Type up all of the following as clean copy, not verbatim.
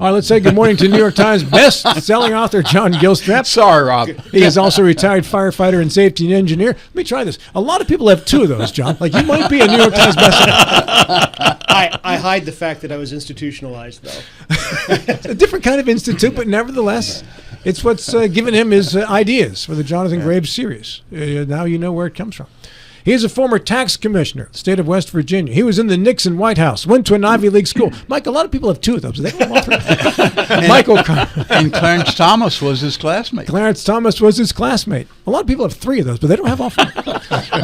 All right, let's say good morning to New York Times best-selling author John Gilstrap. Sorry, Rob. He is also a retired firefighter and safety engineer. Let me try this. A lot of people have two of those, John. Like, you might be a New York Times bestseller. I hide the fact that I was institutionalized, though. It's a different kind of institute, but nevertheless, it's what's given him his ideas for the Jonathan Graves series. Now you know where it comes from. He is a former tax commissioner of the state of West Virginia. He was in the Nixon White House, went to an Ivy League school. Mike, a lot of people have two of those. They don't offer. Michael And Clarence Thomas was his classmate. Clarence Thomas was his classmate. A lot of people have three of those, but they don't have all four.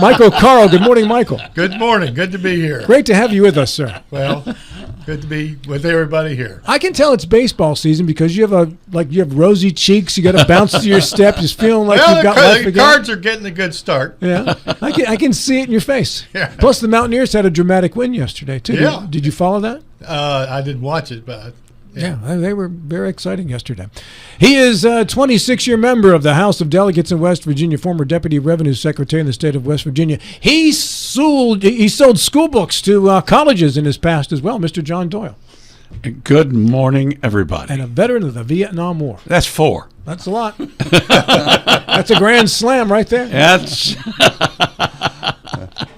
Michael Carl, good morning, Michael. Good morning. Good to be here. Great to have you with us, sir. Well, good to be with everybody here. I can tell it's baseball season because you have rosy cheeks. You got a bounce to your step. Just feeling like you've got life the again. Cards are getting a good start. Yeah, I can see it in your face. Yeah. Plus, the Mountaineers had a dramatic win yesterday too. Yeah. Did you follow that? I didn't watch it, but yeah, they were very exciting yesterday. He is a 26-year member of the House of Delegates in West Virginia, former Deputy Revenue Secretary in the state of West Virginia. He sold school books to colleges in his past as well, Mr. John Doyle. Good morning, everybody. And a veteran of the Vietnam War. That's four. That's a lot. That's a grand slam right there. That's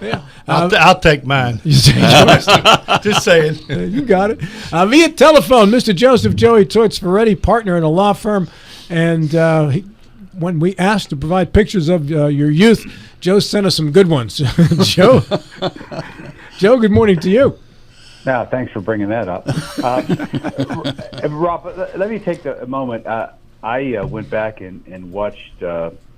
Yeah. I'll take mine. Just saying. You got it. Via telephone, Mr. Joseph Joey Torts-Ferretti, partner in a law firm. And when we asked to provide pictures of your youth, Joe sent us some good ones. Joe, good morning to you. No, thanks for bringing that up. Rob, let me take a moment. I went back and watched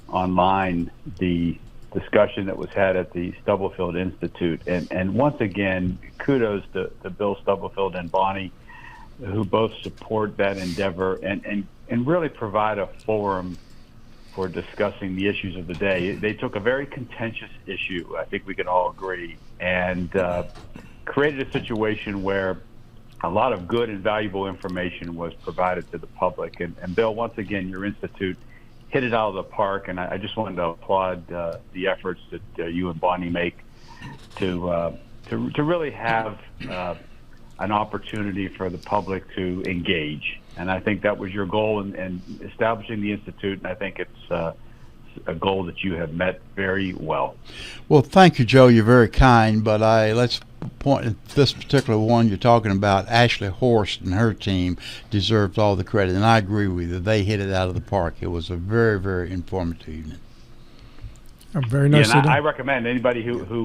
online the discussion that was had at the Stubblefield Institute. And once again, kudos to Bill Stubblefield and Bonnie, who both support that endeavor and really provide a forum for discussing the issues of the day. They took a very contentious issue, I think we can all agree, and created a situation where a lot of good and valuable information was provided to the public. And Bill, once again, your institute hit it out of the park, and I just wanted to applaud the efforts that you and Bonnie make to really have an opportunity for the public to engage. And I think that was your goal in establishing the institute, and I think it's a goal that you have met very well. Well, thank you, Joe. You're very kind, but let's point at this particular one you're talking about. Ashley Horst and her team deserved all the credit, and I agree with you. They hit it out of the park. It was a very, very informative evening. Very nice. Yeah, and I recommend anybody who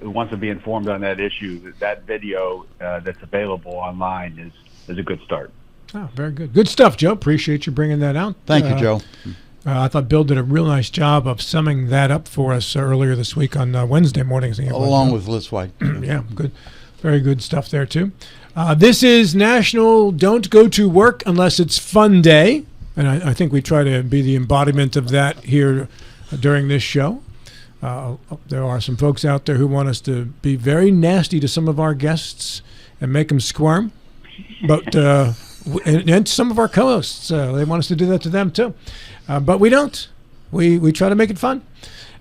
wants to be informed on that issue, that video that's available online is a good start. Oh, very good. Good stuff, Joe. Appreciate you bringing that out. Thank you, Joe. I thought Bill did a real nice job of summing that up for us earlier this week on Wednesday mornings. Along with Liz White. Yeah, good. Very good stuff there, too. This is National Don't Go to Work Unless It's Fun Day, and I think we try to be the embodiment of that here during this show. There are some folks out there who want us to be very nasty to some of our guests and make them squirm, but and some of our co-hosts, they want us to do that to them, too. But we don't. We try to make it fun.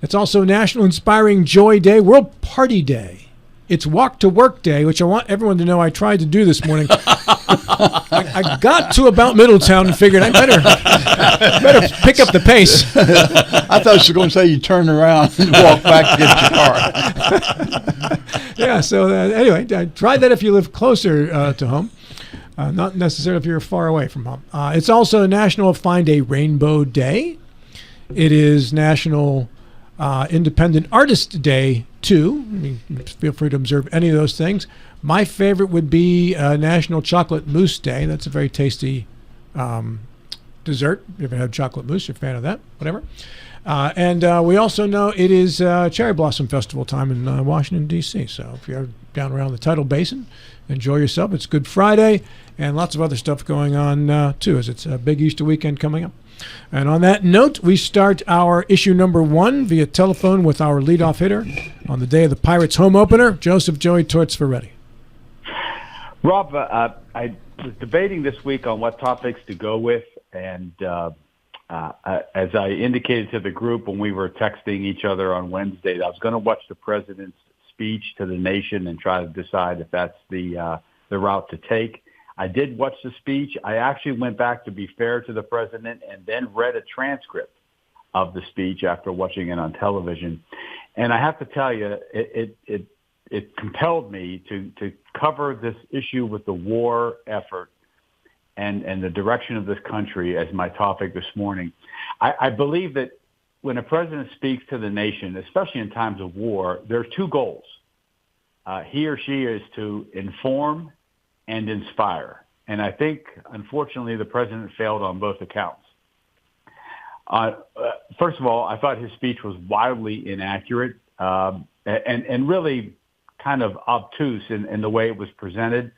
It's also National Inspiring Joy Day, World Party Day. It's Walk to Work Day, which I want everyone to know I tried to do this morning. I got to about Middletown and figured I better pick up the pace. I thought you were going to say you turn around and walk back to get your car. Yeah, so anyway, try that if you live closer to home. Not necessarily if you're far away from home. It's also National Find a Rainbow Day. It is National Independent Artist Day, too. I mean, feel free to observe any of those things. My favorite would be National Chocolate Mousse Day. That's a very tasty dessert. If you ever had chocolate mousse, you're a fan of that, whatever. And we also know it is Cherry Blossom Festival time in Washington, D.C. So if you're down around the Tidal Basin, enjoy yourself. It's Good Friday and lots of other stuff going on, too, as it's a big Easter weekend coming up. And on that note, we start our issue number 1 via telephone with our leadoff hitter on the day of the Pirates home opener, Joseph Joey Torts-Ferretti. Rob, I was debating this week on what topics to go with, and as I indicated to the group when we were texting each other on Wednesday, I was going to watch the president's speech to the nation and try to decide if that's the route to take. I did watch the speech. I actually went back to be fair to the president and then read a transcript of the speech after watching it on television. And I have to tell you, it compelled me to cover this issue with the war effort and the direction of this country as my topic this morning. I believe that when a president speaks to the nation, especially in times of war, there are two goals. He or she is to inform and inspire. And I think, unfortunately, the president failed on both accounts. First of all, I thought his speech was wildly inaccurate and really kind of obtuse in the way it was presented.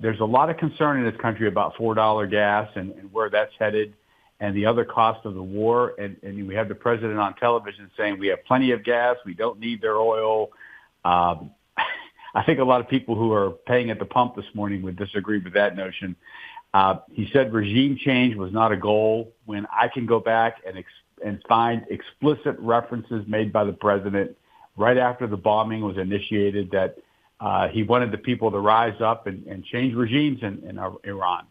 There's a lot of concern in this country about $4 gas and where that's headed and the other cost of the war. And we have the president on television saying we have plenty of gas, we don't need their oil. I think a lot of people who are paying at the pump this morning would disagree with that notion. He said regime change was not a goal, when I can go back and find explicit references made by the president right after the bombing was initiated that he wanted the people to rise up and change regimes in Iran.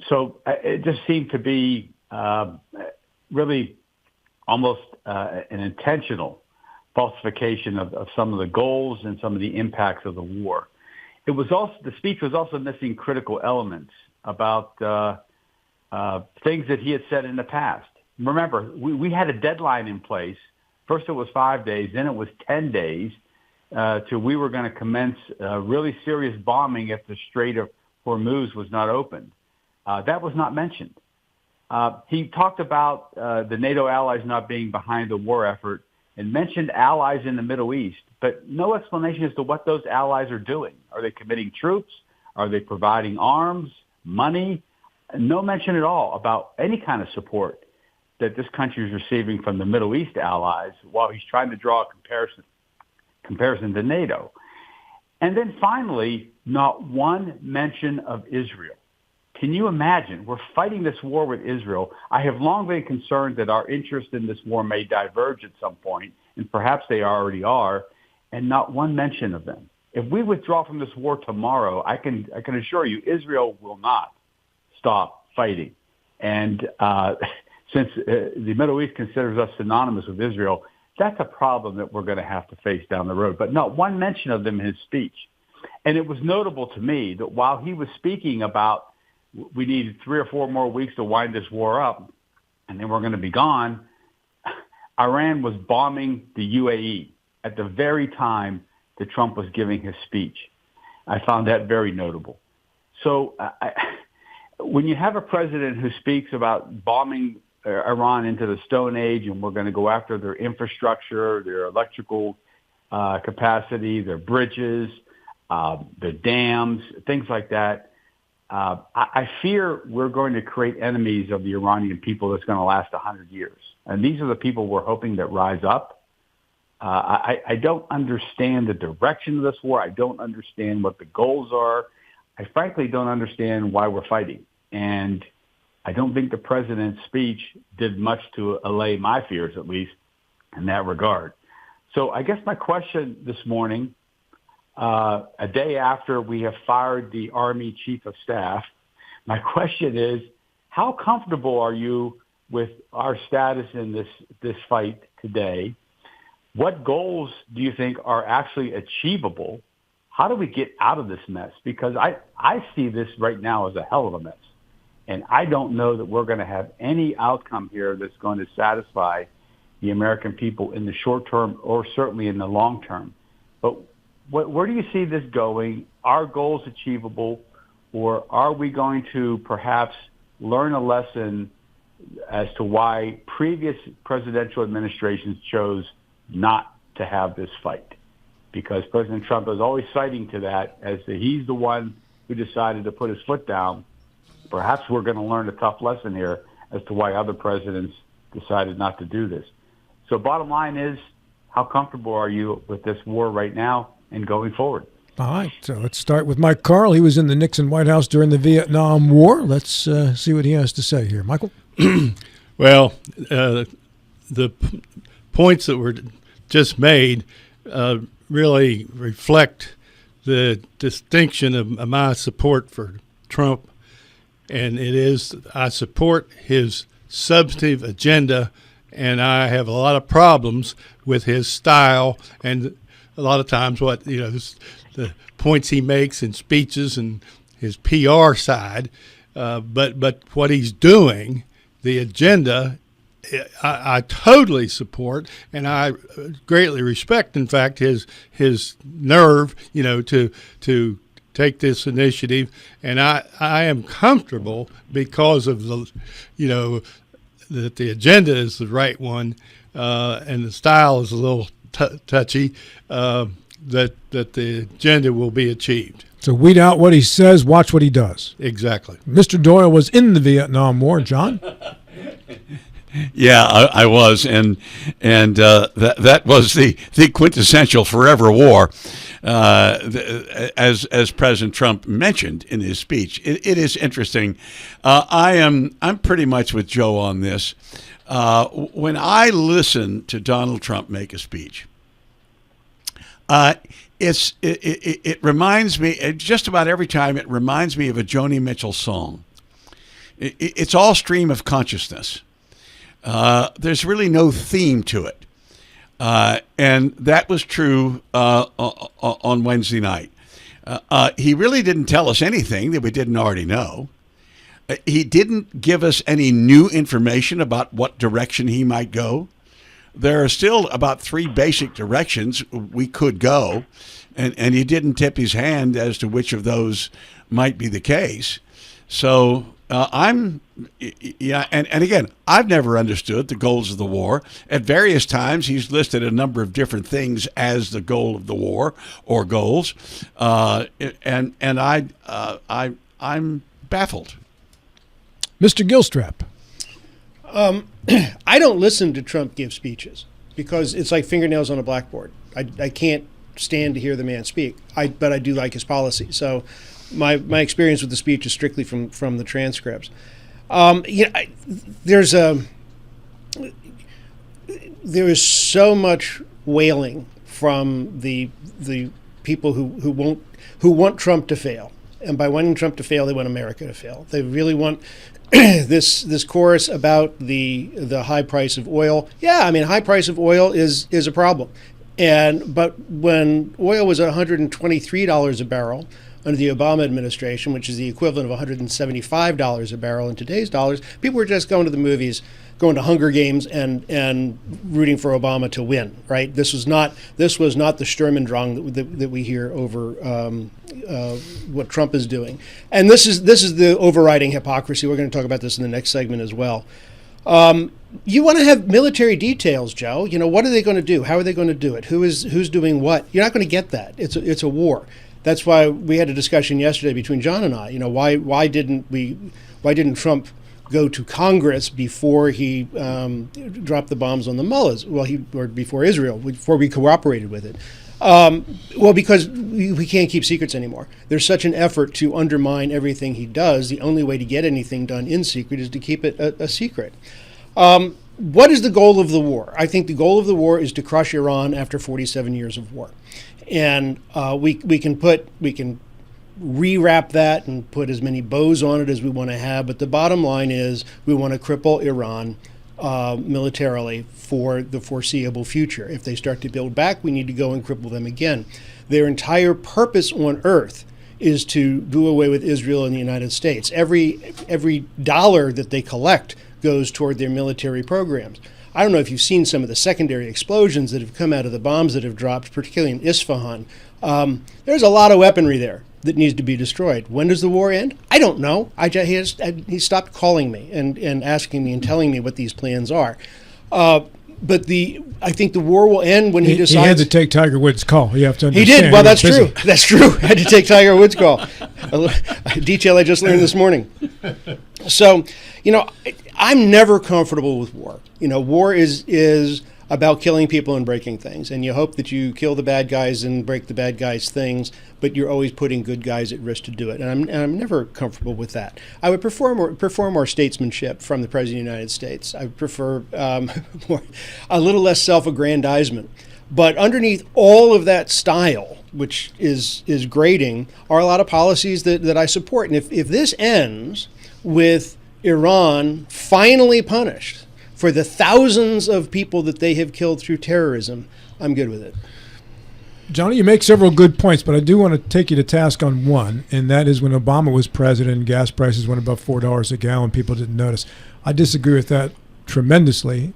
So it just seemed to be really almost an intentional falsification of some of the goals and some of the impacts of the war. It was also, the speech was also missing critical elements about things that he had said in the past. Remember, we had a deadline in place. First it was 5 days, then it was 10 days till we were going to commence really serious bombing if the Strait of Hormuz was not opened. That was not mentioned. He talked about the NATO allies not being behind the war effort and mentioned allies in the Middle East, but no explanation as to what those allies are doing. Are they committing troops? Are they providing arms, money? No mention at all about any kind of support that this country is receiving from the Middle East allies while he's trying to draw a comparison to NATO. And then finally, not one mention of Israel. Can you imagine? We're fighting this war with Israel. I have long been concerned that our interest in this war may diverge at some point, and perhaps they already are, and not one mention of them. If we withdraw from this war tomorrow, I can assure you Israel will not stop fighting. And since the Middle East considers us synonymous with Israel, that's a problem that we're going to have to face down the road. But not one mention of them in his speech. And it was notable to me that while he was speaking about we needed 3 or 4 more weeks to wind this war up, and then we're going to be gone, Iran was bombing the UAE at the very time that Trump was giving his speech. I found that very notable. So when you have a president who speaks about bombing Iran into the Stone Age and we're going to go after their infrastructure, their electrical capacity, their bridges, their dams, things like that, I fear we're going to create enemies of the Iranian people that's going to last 100 years. And these are the people we're hoping that rise up. I don't understand the direction of this war. I don't understand what the goals are. I frankly don't understand why we're fighting. And I don't think the president's speech did much to allay my fears, at least in that regard. So I guess my question this morning, a day after we have fired the Army Chief of Staff, my question is, how comfortable are you with our status in this fight today? What goals do you think are actually achievable? How do we get out of this mess? Because I see this right now as a hell of a mess. And I don't know that we're going to have any outcome here that's going to satisfy the American people in the short term or certainly in the long term. But where do you see this going? Are goals achievable, or are we going to perhaps learn a lesson as to why previous presidential administrations chose not to have this fight? Because President Trump is always citing to that as he's the one who decided to put his foot down. Perhaps we're going to learn a tough lesson here as to why other presidents decided not to do this. So bottom line is, how comfortable are you with this war right now and going forward? All right, so let's start with Mike Carl. He was in the Nixon White House during the Vietnam War. Let's see what he has to say here. Michael? Well, the points that were just made really reflect the distinction of my support for Trump, and it is I support his substantive agenda, and I have a lot of problems with his style and a lot of times the points he makes in speeches and his PR side. But what he's doing, the agenda, I totally support, and I greatly respect, in fact, his nerve, to take this initiative, and I am comfortable because of that the agenda is the right one, and the style is a little touchy, that the agenda will be achieved. So weed out what he says, watch what he does. Exactly. Mr. Doyle was in the Vietnam War. John? Yeah, I was, and that was the quintessential forever war, as President Trump mentioned in his speech. It is interesting. I'm pretty much with Joe on this. When I listen to Donald Trump make a speech, it reminds me, just about every time, it reminds me of a Joni Mitchell song. It's all stream of consciousness. There's really no theme to it. And that was true on Wednesday night. He really didn't tell us anything that we didn't already know. He didn't give us any new information about what direction he might go. There are still about 3 basic directions we could go, and he didn't tip his hand as to which of those might be the case. So and again, I've never understood the goals of the war. At various times, he's listed a number of different things as the goal of the war or goals, and I'm baffled. Mr. Gilstrap. I don't listen to Trump give speeches because it's like fingernails on a blackboard. I can't stand to hear the man speak. But I do like his policy. So my experience with the speech is strictly from the transcripts. There is so much wailing from the people who want Trump to fail, and by wanting Trump to fail, they want America to fail. They really want this chorus about the high price of oil. Yeah, I mean, high price of oil is a problem, but when oil was at $123 a barrel under the Obama administration, which is the equivalent of $175 a barrel in today's dollars, people were just going to the movies, going to Hunger Games, and rooting for Obama to win. Right? This was not the Sturmendrang that we hear over what Trump is doing, and this is the overriding hypocrisy. We're going to talk about this in the next segment as well. You want to have military details, Joe. What are they going to do? How are they going to do it? Who's doing what? You're not going to get that. It's a war. That's why we had a discussion yesterday between John and I. Why didn't Trump go to Congress before he dropped the bombs on the mullahs? Or before Israel, before we cooperated with it. Because we can't keep secrets anymore. There's such an effort to undermine everything he does. The only way to get anything done in secret is to keep it a secret. What is the goal of the war? I think the goal of the war is to crush Iran after 47 years of war. And we can rewrap that and put as many bows on it as we want to have. But the bottom line is we want to cripple Iran militarily for the foreseeable future. If they start to build back, we need to go and cripple them again. Their entire purpose on earth is to do away with Israel and the United States. Every dollar that they collect goes toward their military programs. I don't know if you've seen some of the secondary explosions that have come out of the bombs that have dropped, particularly in Isfahan. There's a lot of weaponry there that needs to be destroyed. When does the war end? I don't know. He stopped calling me and asking me and telling me what these plans are. But I think the war will end when he decides. He had to take Tiger Woods' call. You have to understand. He did. Well, that's true. That's true. I had to take Tiger Woods' call. A detail I just learned this morning. So, I'm never comfortable with war. War is about killing people and breaking things. And you hope that you kill the bad guys and break the bad guys' things, but you're always putting good guys at risk to do it. And I'm never comfortable with that. I would prefer more statesmanship from the President of the United States. I would prefer a little less self-aggrandizement. But underneath all of that style, which is grating, are a lot of policies that I support. And if this ends with Iran finally punished for the thousands of people that they have killed through terrorism, I'm good with it. Johnny, you make several good points, but I do want to take you to task on one, and that is when Obama was president, gas prices went above $4 a gallon, people didn't notice. I disagree with that tremendously,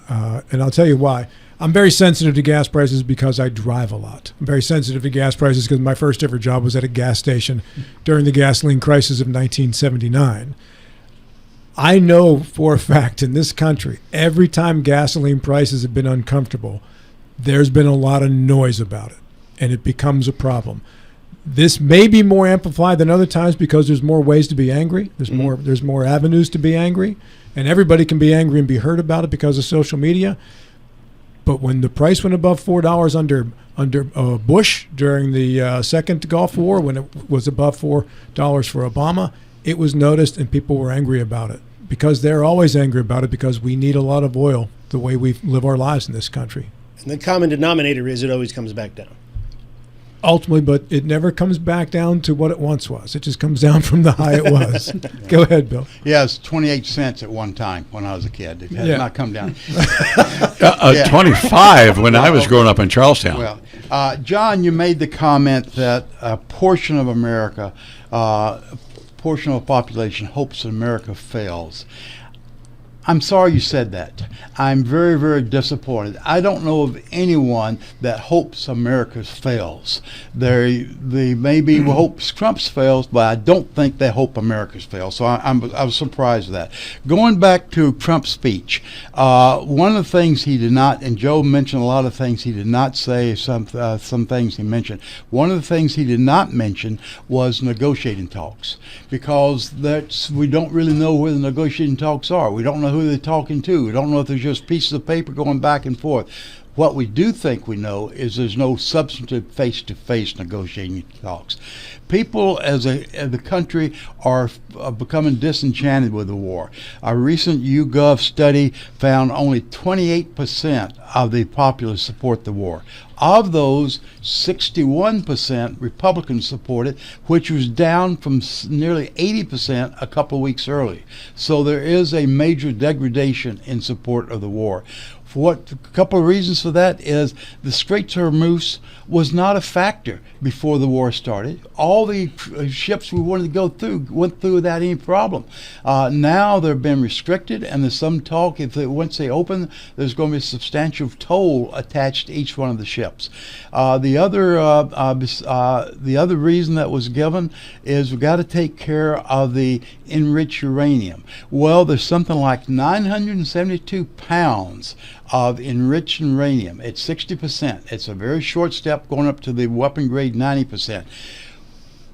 and I'll tell you why. I'm very sensitive to gas prices because I drive a lot. I'm very sensitive to gas prices because my first ever job was at a gas station during the gasoline crisis of 1979. I know for a fact in this country, every time gasoline prices have been uncomfortable, there's been a lot of noise about it, and it becomes a problem. This may be more amplified than other times because there's more ways to be angry. There's more avenues to be angry, and everybody can be angry and be heard about it because of social media. But when the price went above $4 under Bush during the second Gulf War, when it was above $4 for Obama, it was noticed and people were angry about it because they're always angry about it because we need a lot of oil the way we live our lives in this country. And the common denominator is it always comes back down. Ultimately, but it never comes back down to what it once was. It just comes down from the high it was. Go ahead, Bill. Yeah, it's 28 cents at one time when I was a kid. It has not come down. 25 when I was growing up in Charlestown. Well, John, you made the comment that a portion of America, portion of the population hopes that America fails. I'm sorry you said that. I'm very, very disappointed. I don't know of anyone that hopes America fails. They maybe hope Trump's fails, but I don't think they hope America's fails. So I was surprised at that. Going back to Trump's speech, one of the things he did not, and Joe mentioned a lot of things he did not say, some things he mentioned. One of the things he did not mention was negotiating talks, because we don't really know where the negotiating talks are. We don't know who they're talking to. We don't know if there's just pieces of paper going back and forth. What we do think we know is there's no substantive face-to-face negotiating talks. People as the country are becoming disenchanted with the war. A recent YouGov study found only 28% of the populace support the war. Of those, 61% Republicans support it, which was down from nearly 80% a couple of weeks early. So there is a major degradation in support of the war. A couple of reasons for that is the Straits of Hormuz was not a factor before the war started. All the ships we wanted to go through went through without any problem. Now they've been restricted, and there's some talk once they open, there's going to be a substantial toll attached to each one of the ships. The other reason that was given is we've got to take care of the enriched uranium. Well, there's something like 972 pounds of enriched uranium. It's 60%. It's a very short step going up to the weapon grade 90%.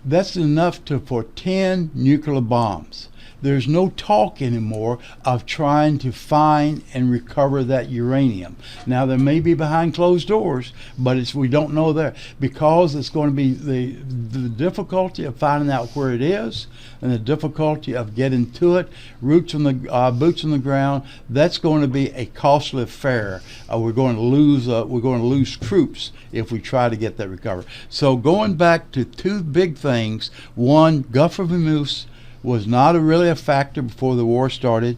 That's enough for 10 nuclear bombs. There's no talk anymore of trying to find and recover that uranium. Now, there may be behind closed doors, but we don't know there, because it's going to be the difficulty of finding out where it is and the difficulty of getting to it, boots on the ground. That's going to be a costly affair. We're going to lose troops if we try to get that recovered. So going back to two big things: one, Gulf of Hormuz was not really a factor before the war started,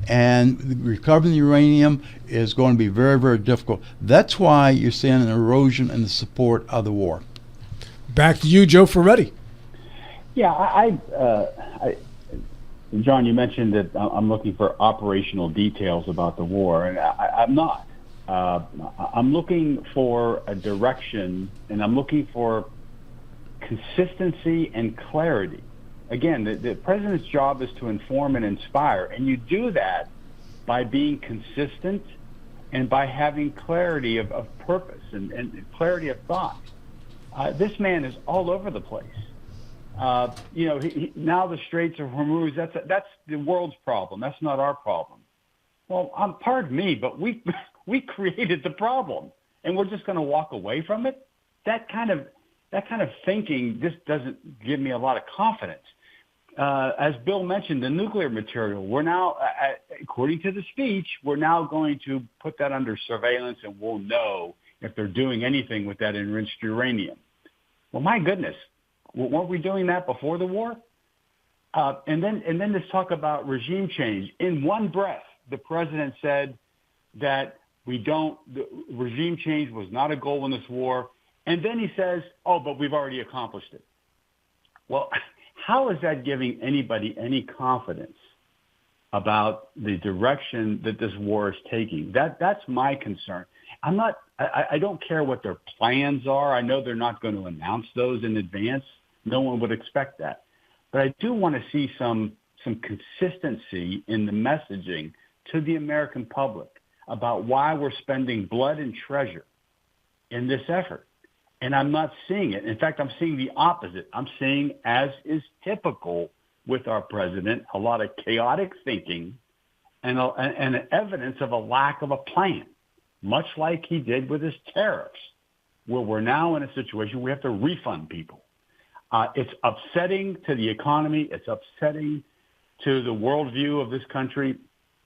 and recovering the uranium is going to be very, very difficult. That's why you're seeing an erosion in the support of the war. Back to you, Joe Ferretti. Yeah, John, you mentioned that I'm looking for operational details about the war, and I'm not. I'm looking for a direction, and I'm looking for consistency and clarity. Again, the president's job is to inform and inspire, and you do that by being consistent and by having clarity of purpose and clarity of thought. This man is all over the place. Now the Straits of Hormuz, that's the world's problem. That's not our problem. Well, pardon me, but we created the problem, and we're just going to walk away from it? That kind of thinking just doesn't give me a lot of confidence. As Bill mentioned, the nuclear material, we're now, according to the speech, we're now going to put that under surveillance, and we'll know if they're doing anything with that enriched uranium. Well, my goodness, weren't we doing that before the war? And then this talk about regime change. In one breath, the president said that regime change was not a goal in this war. And then he says, oh, but we've already accomplished it. Well, how is that giving anybody any confidence about the direction that this war is taking? That's my concern. I don't care what their plans are. I know they're not going to announce those in advance. No one would expect that. But I do want to see some consistency in the messaging to the American public about why we're spending blood and treasure in this effort. And I'm not seeing it. In fact, I'm seeing the opposite. I'm seeing, as is typical with our president, a lot of chaotic thinking and evidence of a lack of a plan, much like he did with his tariffs, where we're now in a situation where we have to refund people. It's upsetting to the economy. It's upsetting to the worldview of this country.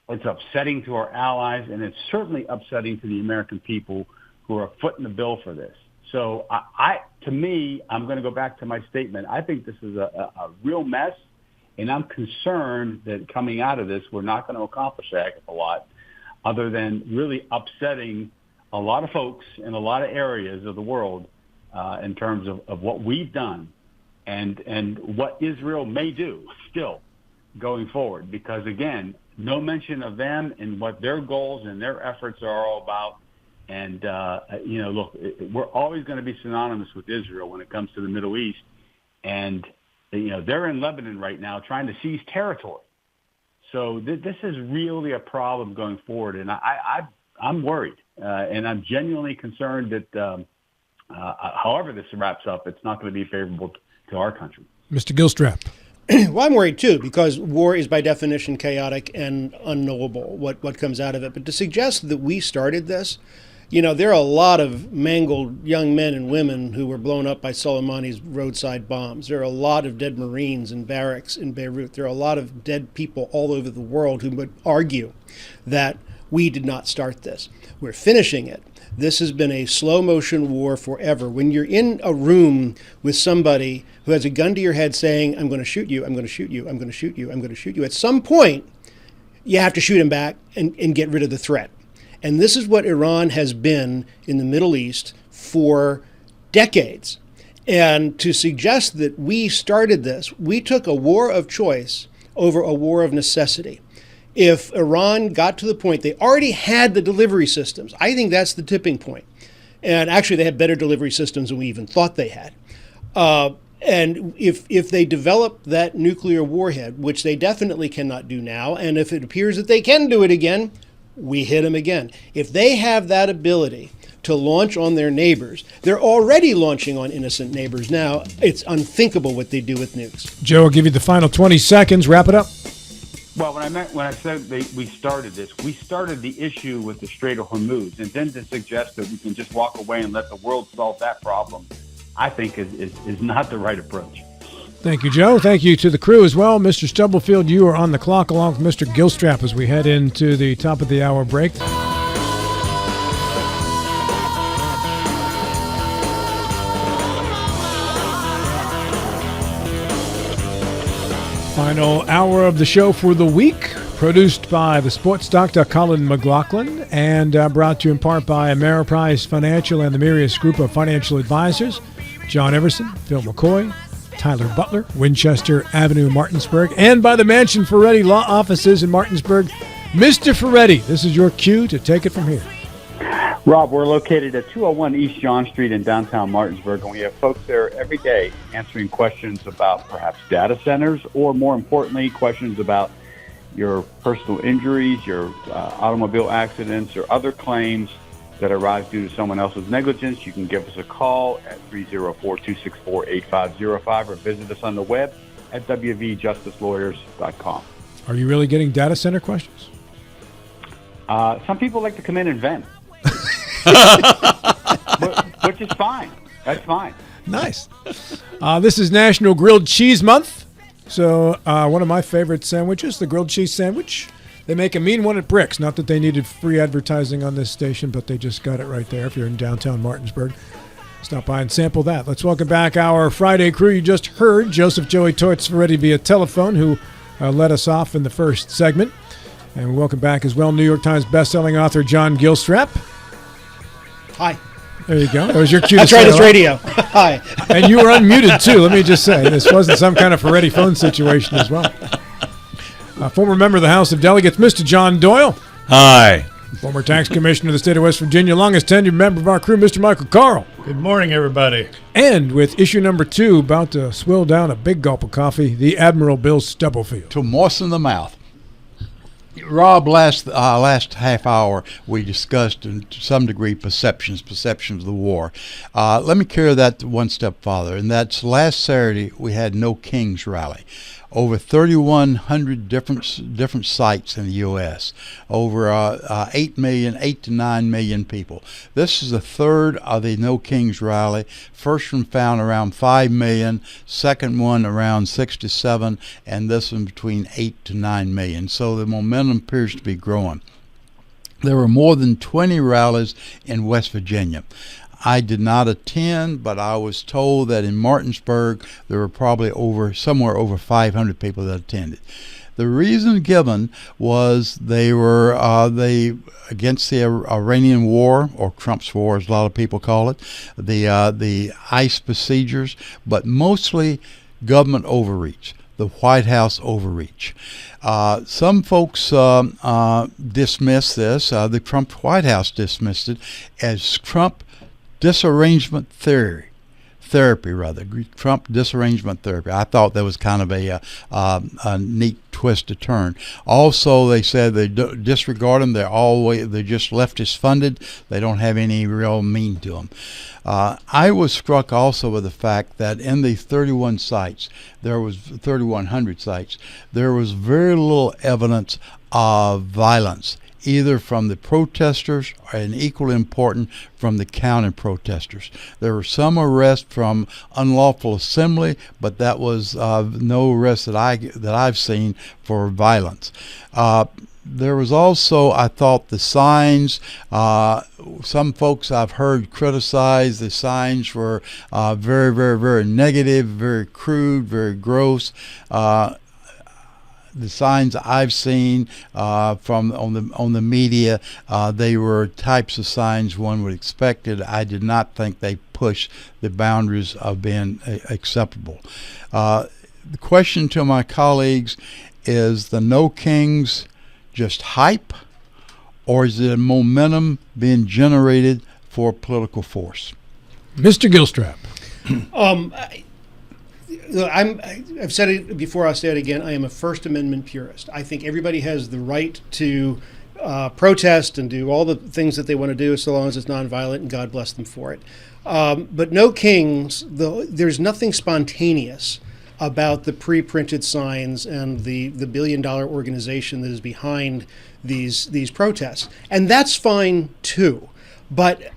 It's upsetting to our allies, and it's certainly upsetting to the American people who are footing the bill for this. So to me, I'm going to go back to my statement. I think this is a real mess, and I'm concerned that coming out of this, we're not going to accomplish a heck of a lot other than really upsetting a lot of folks in a lot of areas of the world in terms of what we've done and what Israel may do still going forward. Because, again, no mention of them and what their goals and their efforts are all about. And, look, we're always going to be synonymous with Israel when it comes to the Middle East. And, they're in Lebanon right now trying to seize territory. So this is really a problem going forward. And I'm worried. And I'm genuinely concerned that however this wraps up, it's not going to be favorable to our country. Mr. Gilstrap. Well, I'm worried too, because war is by definition chaotic and unknowable, what comes out of it. But to suggest that we started this, there are a lot of mangled young men and women who were blown up by Soleimani's roadside bombs. There are a lot of dead Marines in barracks in Beirut. There are a lot of dead people all over the world who would argue that we did not start this. We're finishing it. This has been a slow motion war forever. When you're in a room with somebody who has a gun to your head saying, I'm going to shoot you, I'm going to shoot you, I'm going to shoot you, I'm going to shoot you, at some point, you have to shoot him back and get rid of the threat. And this is what Iran has been in the Middle East for decades. And to suggest that we started this, we took a war of choice over a war of necessity. If Iran got to the point, they already had the delivery systems. I think that's the tipping point. And actually, they had better delivery systems than we even thought they had. And if they develop that nuclear warhead, which they definitely cannot do now, and if it appears that they can do it again, we hit them again. If they have that ability to launch on their neighbors, they're already launching on innocent neighbors now. It's unthinkable what they do with nukes. Joe, I'll give you the final 20 seconds. Wrap it up. Well, when I said we started this, we started the issue with the Strait of Hormuz, and then to suggest that we can just walk away and let the world solve that problem, I think is not the right approach. Thank you, Joe. Thank you to the crew as well. Mr. Stubblefield, you are on the clock along with Mr. Gilstrap as we head into the top of the hour break. Final hour of the show for the week, produced by the sports doctor Colin McLaughlin and brought to you in part by Ameriprise Financial and the Mirius Group of Financial Advisors, John Everson, Phil McCoy, Tyler Butler, Winchester Avenue, Martinsburg, and by the Mansion Ferretti Law Offices in Martinsburg. Mr. Ferretti, this is your cue to take it from here. Rob, we're located at 201 East John Street in downtown Martinsburg, and we have folks there every day answering questions about perhaps data centers or, more importantly, questions about your personal injuries, your automobile accidents, or other claims that arise due to someone else's negligence. You can give us a call at 304-264-8505 or visit us on the web at wvjusticelawyers.com. Are you really getting data center questions? Some people like to come in and vent. Which is fine. That's fine. Nice. This is National Grilled Cheese Month. So one of my favorite sandwiches, the grilled cheese sandwich. They make a mean one at Bricks. Not that they needed free advertising on this station, but they just got it right there if you're in downtown Martinsburg. Stop by and sample that. Let's welcome back our Friday crew. You just heard Joseph Joey Torts ready via telephone, who led us off in the first segment. And we welcome back as well New York Times bestselling author John Gilstrap. Hi. There you go. That was your cue. That's right, it's radio. Hi. And you were unmuted, too. Let me just say, this wasn't some kind of Ferretti phone situation as well. Former member of the House of Delegates, Mr. John Doyle. Hi. Former tax commissioner of the state of West Virginia, longest tenured member of our crew, Mr. Michael Carl. Good morning, everybody. And with issue number 2, about to swill down a big gulp of coffee, the Admiral Bill Stubblefield. To moisten the mouth. Rob, last half hour we discussed to some degree perceptions of the war. Let me carry that one step farther, and that's last Saturday we had No Kings rally. Over 3,100 different sites in the U.S. Over 8 to 9 million people. This is the third of the No Kings rally. First one found around 5 million. Second one around 6 to 7, and this one between 8 to 9 million. So the momentum appears to be growing. There were more than 20 rallies in West Virginia. I did not attend, but I was told that in Martinsburg there were probably somewhere over 500 people that attended. The reason given was they were against the Iranian war, or Trump's war, as a lot of people call it, the ICE procedures, but mostly government overreach, the White House overreach. Some folks dismiss this. The Trump White House dismissed it as Trump disarrangement therapy. Trump disarrangement therapy. I thought that was kind of a neat twist to turn. Also, they said they disregard them. They're just leftist funded. They don't have any real mean to them. I was struck also with the fact that in the 3,100 sites, there was very little evidence of violence, either from the protesters and equally important from the counter-protesters. There were some arrests from unlawful assembly, but that was no arrest that I've seen for violence. There was also, I thought, the signs. Some folks I've heard criticize the signs were very, very, very negative, very crude, very gross. The signs I've seen from on the media, they were types of signs one would expect it. I did not think they pushed the boundaries of being acceptable. The question to my colleagues is: the No Kings just hype, or is it a momentum being generated for political force? Mr. Gilstrap. I've said it before, I'll say it again. I am a First Amendment purist. I think everybody has the right to protest and do all the things that they want to do so long as it's nonviolent, and God bless them for it. But No Kings, there's nothing spontaneous about the pre-printed signs and the billion-dollar organization that is behind these protests. And that's fine, too. But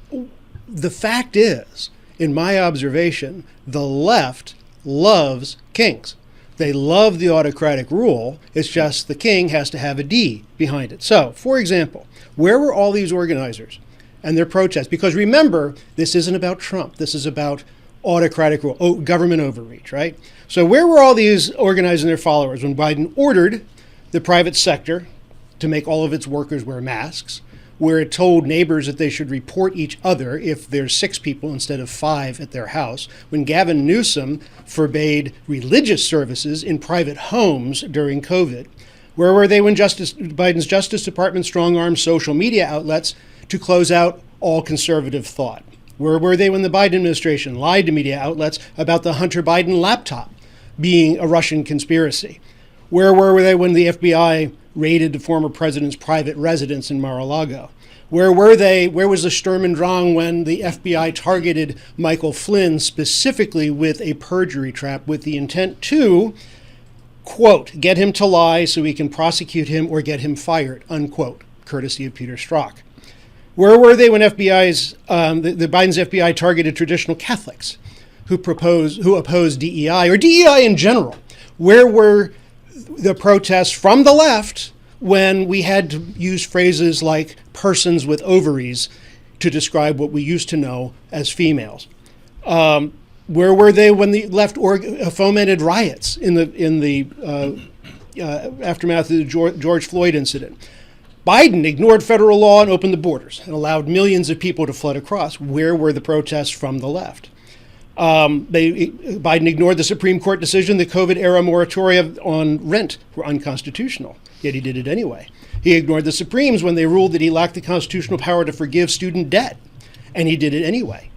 the fact is, in my observation, the left loves kings. They love the autocratic rule. It's just the king has to have a D behind it. So, for example, where were all these organizers and their protests? Because remember, this isn't about Trump. This is about autocratic rule, government overreach, right? So where were all these organizers and their followers when Biden ordered the private sector to make all of its workers wear masks, where it told neighbors that they should report each other if there's 6 people instead of 5 at their house, when Gavin Newsom forbade religious services in private homes during COVID? Where were they when Biden's Justice Department strong-armed social media outlets to close out all conservative thought? Where were they when the Biden administration lied to media outlets about the Hunter Biden laptop being a Russian conspiracy? Where were they when the FBI raided the former president's private residence in Mar-a-Lago? Where were they? Where was the Sturm und Drang when the FBI targeted Michael Flynn specifically with a perjury trap with the intent to, quote, get him to lie so we can prosecute him or get him fired, unquote, courtesy of Peter Strzok? Where were they when the Biden's FBI targeted traditional Catholics who opposed DEI or DEI in general? Where were the protests from the left when we had to use phrases like persons with ovaries to describe what we used to know as females. Where were they when the left fomented riots in the aftermath of the George Floyd incident? Biden ignored federal law and opened the borders and allowed millions of people to flood across. Where were the protests from the left? Biden ignored the Supreme Court decision that COVID-era moratoria on rent were unconstitutional, yet he did it anyway. He ignored the Supremes when they ruled that he lacked the constitutional power to forgive student debt, and he did it anyway.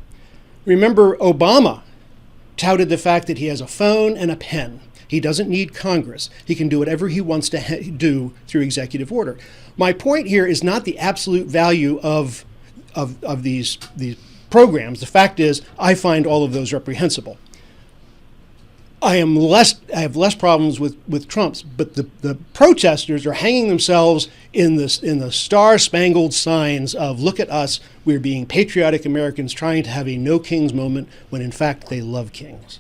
Remember, Obama touted the fact that he has a phone and a pen. He doesn't need Congress. He can do whatever he wants to do through executive order. My point here is not the absolute value of these programs. The fact is, I find all of those reprehensible. I have less problems with Trump's, but the protesters are hanging themselves in the star-spangled signs of "Look at us, we're being patriotic Americans trying to have a no kings moment," when in fact they love kings.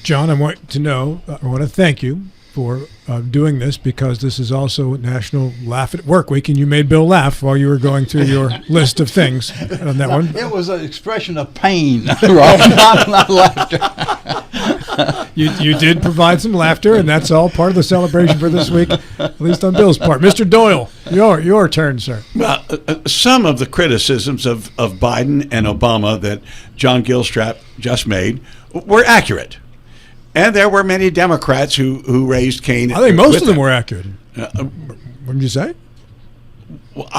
John, I want to thank you for doing this, because this is also National Laugh at Work Week, and you made Bill laugh while you were going through your list of things on that one. It was an expression of pain, Rob, not laughter. You did provide some laughter, and that's all part of the celebration for this week, at least on Bill's part. Mr. Doyle, your turn, sir. Well, some of the criticisms of Biden and Obama that John Gilstrap just made were accurate. And there were many Democrats who raised Cain. I think most of them were accurate. What did you say?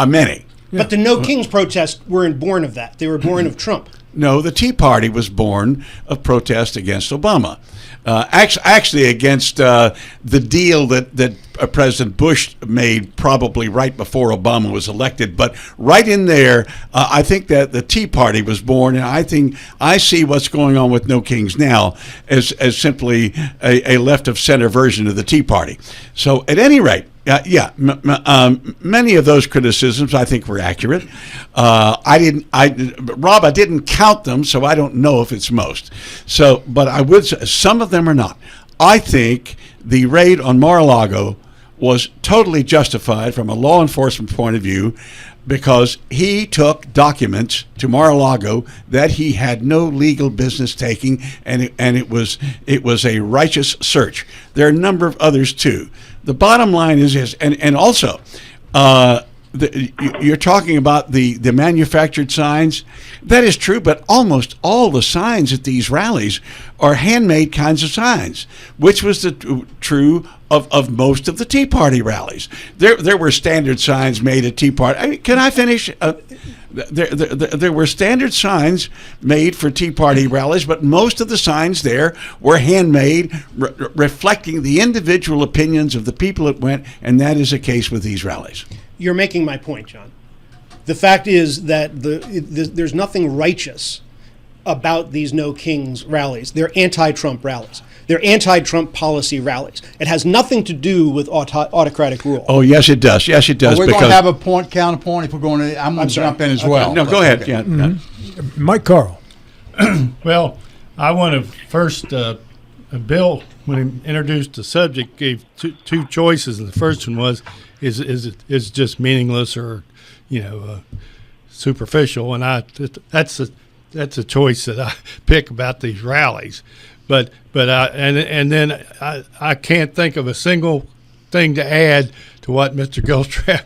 Many. Yeah. But the No Kings protests weren't born of that. They were born of Trump. No, the Tea Party was born of protest against Obama. Actually against the deal that President Bush made probably right before Obama was elected. But right in there, I think that the Tea Party was born, and I see what's going on with No Kings now as simply a left-of-center version of the Tea Party. So at any rate, many of those criticisms I think were accurate. Rob, I didn't count them, so I don't know if it's most. So, but I would say some of them are not. I think the raid on Mar-a-Lago was totally justified from a law enforcement point of view, because he took documents to Mar-a-Lago that he had no legal business taking, and it was a righteous search. There are a number of others too. The bottom line is and also, you're talking about the manufactured signs. That is true, but almost all the signs at these rallies are handmade kinds of signs, which was true of most of the Tea Party rallies. There were standard signs made at Tea Party. Can I finish? There were standard signs made for Tea Party rallies, but most of the signs there were handmade, reflecting the individual opinions of the people that went, and that is the case with these rallies. You're making my point, John. The fact is that there's nothing righteous about these No Kings rallies. They're anti-Trump rallies. They're anti-Trump policy rallies. It has nothing to do with autocratic rule. Oh, yes, it does. Yes, it does. We're going to have a counterpoint if we're going to. I'm going to jump in as well. No, go ahead. Okay. Yeah. Mm-hmm. Mike Carl. Well, I want to first, Bill, when he introduced the subject, gave two choices, and the first one was, is it just meaningless or, superficial? And that's a choice that I pick about these rallies. But I can't think of a single thing to add to what Mr. Gilstrap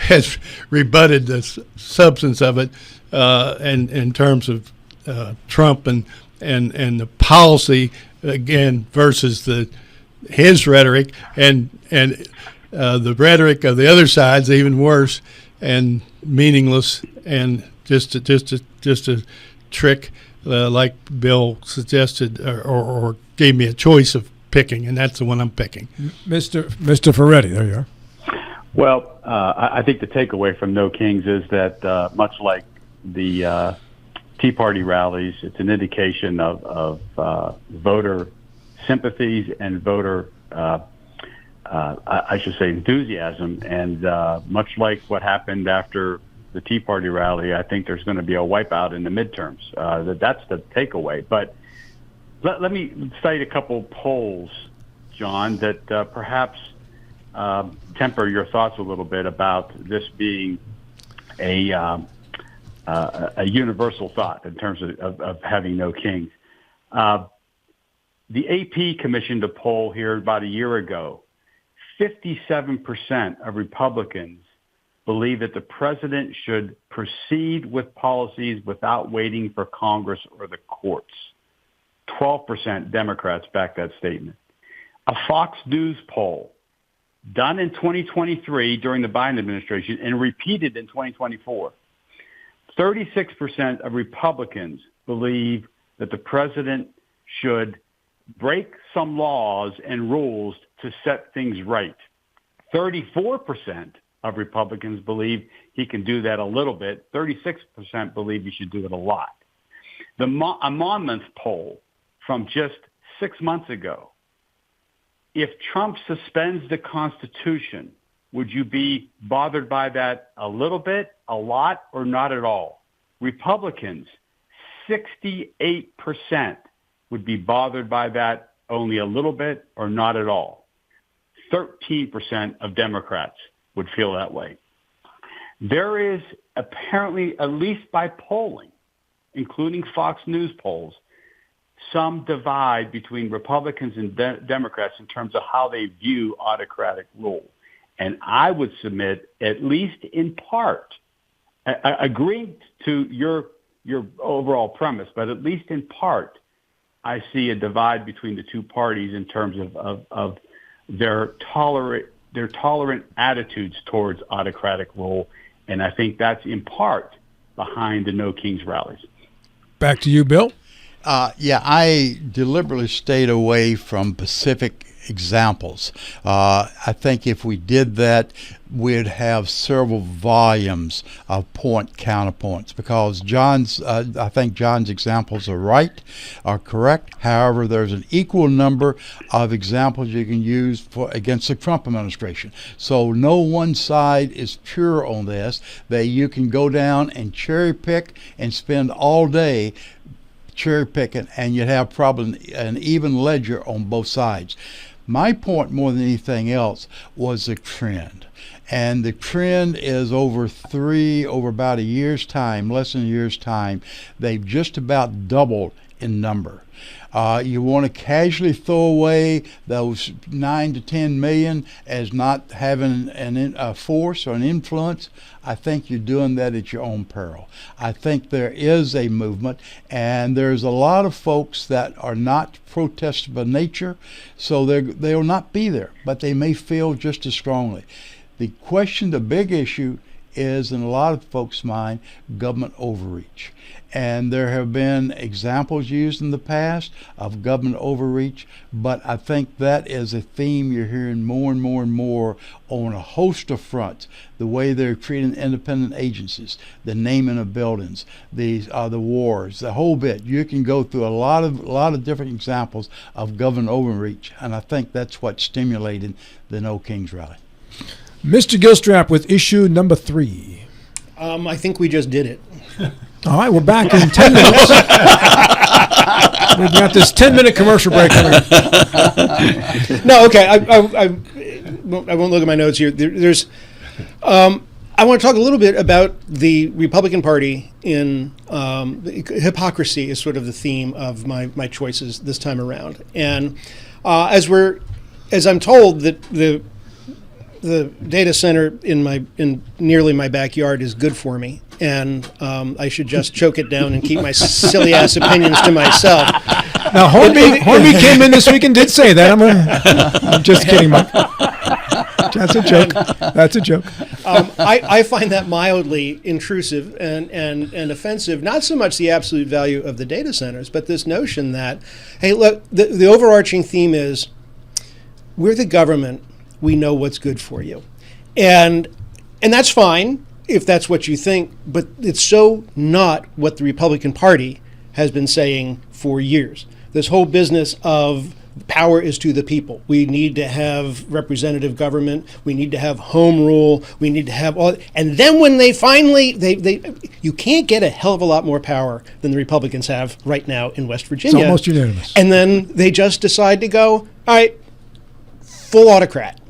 has rebutted the substance of it, and in terms of Trump and the policy again versus his rhetoric and the rhetoric of the other side's even worse and meaningless and just a trick. Like Bill suggested, or gave me a choice of picking, and that's the one I'm picking. Mr. Ferretti, there you are. Well, I think the takeaway from No Kings is that much like the Tea Party rallies, it's an indication of voter sympathies and voter, I should say, enthusiasm. And much like what happened after the Tea Party rally, I think there's going to be a wipeout in the midterms. That's the takeaway. But let me cite a couple polls, John, that perhaps temper your thoughts a little bit about this being a universal thought in terms of having no kings. The AP commissioned a poll here about a year ago. 57% of Republicans believe that the president should proceed with policies without waiting for Congress or the courts. 12% Democrats back that statement. A Fox News poll done in 2023 during the Biden administration and repeated in 2024. 36% of Republicans believe that the president should break some laws and rules to set things right. 34% of Republicans believe he can do that a little bit. 36% believe he should do it a lot. A Monmouth poll from just 6 months ago. If Trump suspends the Constitution, would you be bothered by that a little bit, a lot, or not at all? Republicans, 68% would be bothered by that only a little bit or not at all. 13% of Democrats would feel that way. There is apparently, at least by polling, including Fox News polls, some divide between Republicans and Democrats in terms of how they view autocratic rule. And I would submit, at least in part, agreeing to your overall premise, but at least in part, I see a divide between the two parties in terms of their tolerant attitudes towards autocratic rule. And I think that's in part behind the No Kings rallies. Back to you, Bill. Yeah, I deliberately stayed away from specific examples. I think if we did that, we'd have several volumes of counterpoints, because I think John's examples are correct. However, there's an equal number of examples you can use against the Trump administration. So no one side is pure on this, that you can go down and cherry pick and spend all day cherry picking, and you'd have probably an even ledger on both sides. My point more than anything else was the trend. And the trend is over about a year's time, less than a year's time, they've just about doubled in number. You want to casually throw away those 9 to 10 million as not having a force or an influence. I think you're doing that at your own peril. I think there is a movement, and there's a lot of folks that are not protesters by nature, so they'll not be there, but they may feel just as strongly. The big issue is, in a lot of folks' mind, government overreach. And there have been examples used in the past of government overreach, but I think that is a theme you're hearing more and more and more on a host of fronts. The way they're treating independent agencies, the naming of buildings, the wars, the whole bit. You can go through a lot of different examples of government overreach, and I think that's what stimulated the No Kings rally. Mr. Gilstrap with issue number 3. I think we just did it. All right, we're back in 10 minutes. We've got this 10-minute commercial break coming. No, okay. I won't look at my notes here. I want to talk a little bit about the Republican Party in hypocrisy is sort of the theme of my choices this time around. And as I'm told that the data center in nearly my backyard is good for me, and I should just choke it down and keep my silly ass opinions to myself. Now, Hornby came in this week and did say that. I'm just kidding, Mike. That's a joke. That's a joke. I find that mildly intrusive and offensive. Not so much the absolute value of the data centers, but this notion that, hey, look, the overarching theme is we're the government. We know what's good for you. And that's fine if that's what you think, but it's so not what the Republican Party has been saying for years. This whole business of power is to the people. We need to have representative government. We need to have home rule. We need to have all. And then when they finally, you can't get a hell of a lot more power than the Republicans have right now in West Virginia. It's almost unanimous. And then they just decide to go, all right, full autocrat.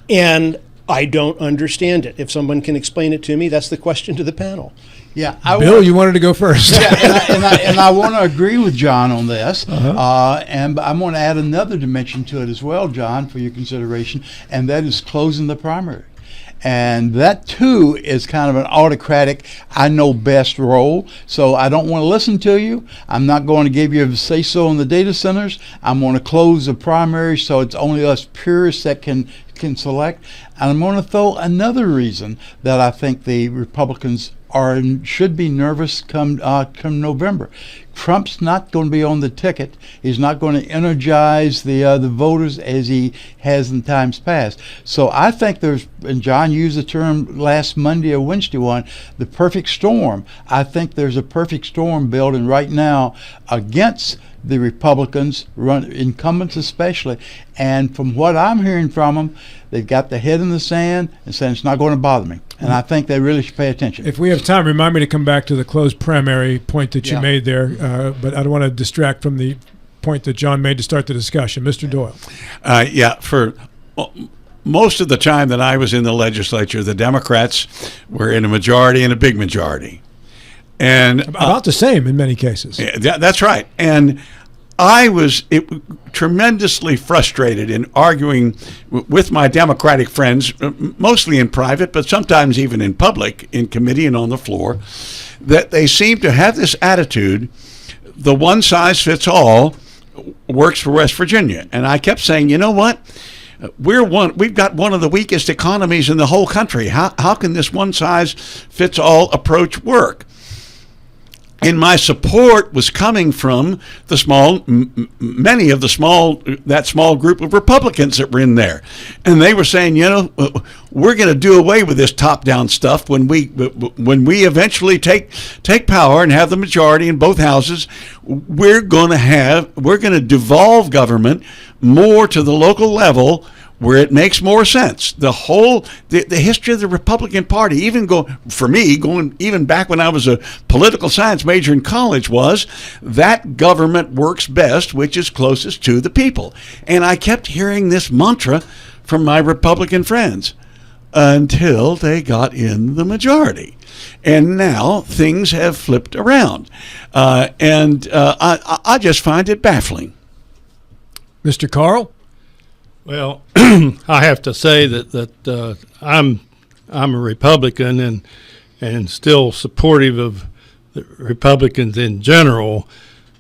And I don't understand it. If someone can explain it to me, that's the question to the panel. Yeah, Bill, you wanted to go first. Yeah, and I want to agree with John on this. And I'm going to add another dimension to it as well, John, for your consideration, and that is closing the primary. And that, too, is kind of an autocratic, I know best role. So I don't want to listen to you. I'm not going to give you a say-so in the data centers. I'm going to close the primary so it's only us purists that can select. And I'm going to throw another reason that I think the Republicans should be nervous come November. Trump's not going to be on the ticket. He's not going to energize the voters as he has in times past. So I think there's, and John used the term last Monday or Wednesday one, the perfect storm. I think there's a perfect storm building right now against the Republicans, incumbents especially. And from what I'm hearing from them, they've got their head in the sand and saying it's not going to bother me. And I think they really should pay attention. If we have time, remind me to come back to the closed primary point that you made there. But I don't want to distract from the point that John made to start the discussion. Mr. Doyle. For most of the time that I was in the legislature, the Democrats were in a majority and a big majority. And about the same in many cases. Yeah, that's right. And I was tremendously frustrated in arguing with my Democratic friends, mostly in private, but sometimes even in public, in committee and on the floor, that they seem to have this attitude, the one size fits all works for West Virginia. And I kept saying, you know what? We've got one of the weakest economies in the whole country. How can this one size fits all approach work? And my support was coming from the many of that small group of Republicans that were in there. And they were saying, we're going to do away with this top-down stuff when we eventually take power and have the majority in both houses. We're going to devolve government more to the local level where it makes more sense. The history of the Republican Party, even back when I was a political science major in college, was that government works best, which is closest to the people. And I kept hearing this mantra from my Republican friends until they got in the majority. And now things have flipped around. I just find it baffling. Mr. Carl? Well, I have to say that I'm a Republican and still supportive of the Republicans in general,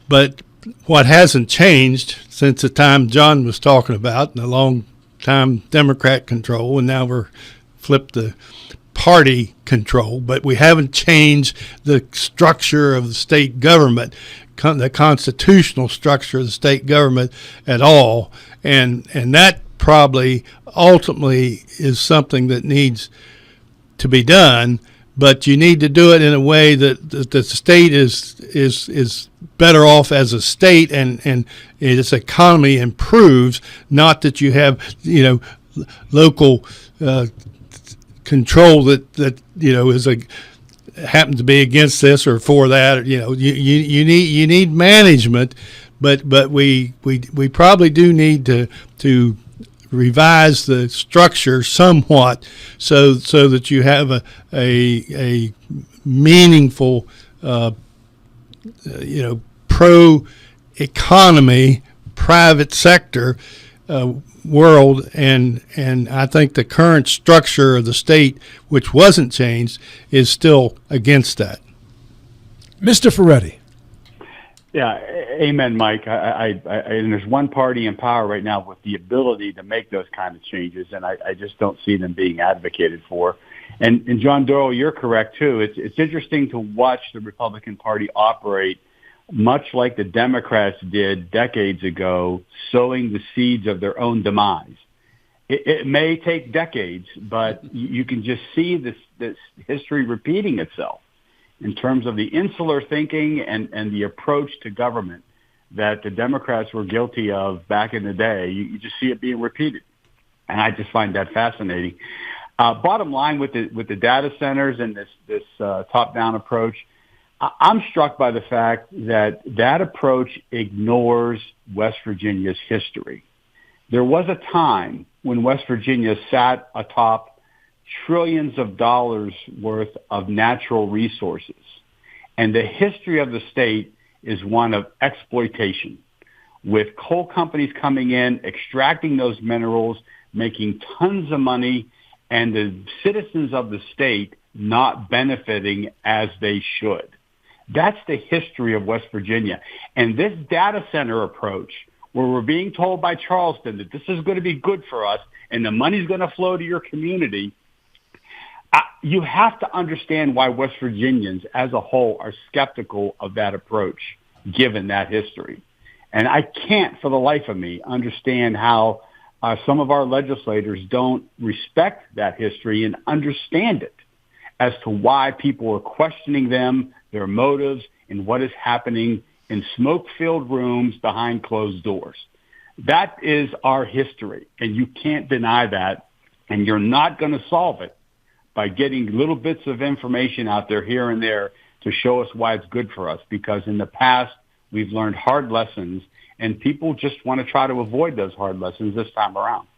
but what hasn't changed since the time John was talking about, the long time Democrat control, and now we're flipped the party control, but we haven't changed the structure of the state government, the constitutional structure of the state government at all. And that probably ultimately is something that needs to be done, but you need to do it in a way that the state is better off as a state and its economy improves, not that you have local control that is happens to be against this or for that. You need management. But we probably do need to revise the structure somewhat so that you have a meaningful pro economy private sector world, and I think the current structure of the state, which wasn't changed, is still against that. Mr. Ferretti. Yeah, amen, Mike. And there's one party in power right now with the ability to make those kind of changes, and I just don't see them being advocated for. And John Doyle, you're correct too. It's interesting to watch the Republican Party operate much like the Democrats did decades ago, sowing the seeds of their own demise. It may take decades, but you can just see this history repeating itself in terms of the insular thinking and the approach to government that the Democrats were guilty of back in the day. You just see it being repeated. And I just find that fascinating. Bottom line with the data centers and this top-down approach, I'm struck by the fact that approach ignores West Virginia's history. There was a time when West Virginia sat atop trillions of dollars worth of natural resources. And the history of the state is one of exploitation, with coal companies coming in, extracting those minerals, making tons of money, and the citizens of the state not benefiting as they should. That's the history of West Virginia. And this data center approach, where we're being told by Charleston that this is going to be good for us and the money's going to flow to your community, you have to understand why West Virginians as a whole are skeptical of that approach, given that history. And I can't, for the life of me, understand how some of our legislators don't respect that history and understand it as to why people are questioning them, their motives, and what is happening in smoke-filled rooms behind closed doors. That is our history, and you can't deny that, and you're not going to solve it by getting little bits of information out there here and there to show us why it's good for us, because in the past we've learned hard lessons, and people just want to try to avoid those hard lessons this time around.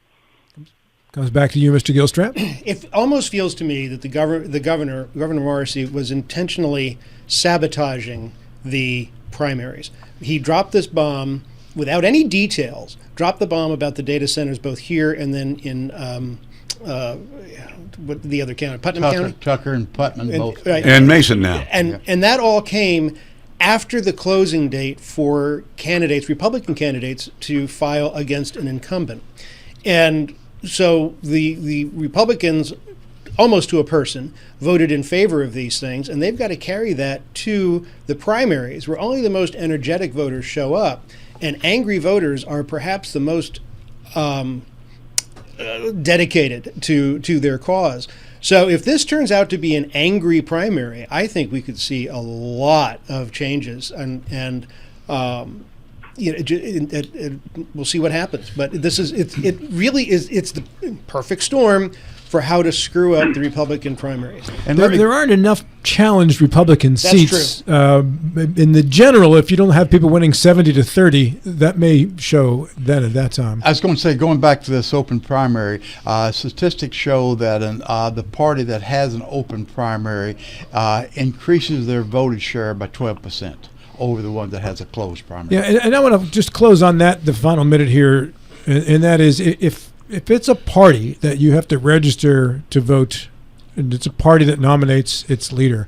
Comes back to you, Mr. Gilstrap. It almost feels to me that Governor Morrissey, was intentionally sabotaging the primaries. He dropped this bomb without any details, dropped the bomb about the data centers both here and then in what the other county, Putnam County? Tucker and Putnam both. Right. And Mason now. And that all came after the closing date for candidates, Republican candidates, to file against an incumbent. And so the Republicans, almost to a person, voted in favor of these things, and they've got to carry that to the primaries, where only the most energetic voters show up. And angry voters are perhaps the most dedicated to their cause. So if this turns out to be an angry primary, I think we could see a lot of changes, and we'll see what happens. But it really is the perfect storm for how to screw up the Republican primaries. And there aren't enough challenged Republican That's seats. In the general, if you don't have people winning 70-30, that may show that at that time. I was going to say, going back to this open primary, statistics show that the party that has an open primary increases their voted share by 12% over the one that has a closed primary. Yeah, and I want to just close on that, the final minute here, and that is if it's a party that you have to register to vote, and it's a party that nominates its leader,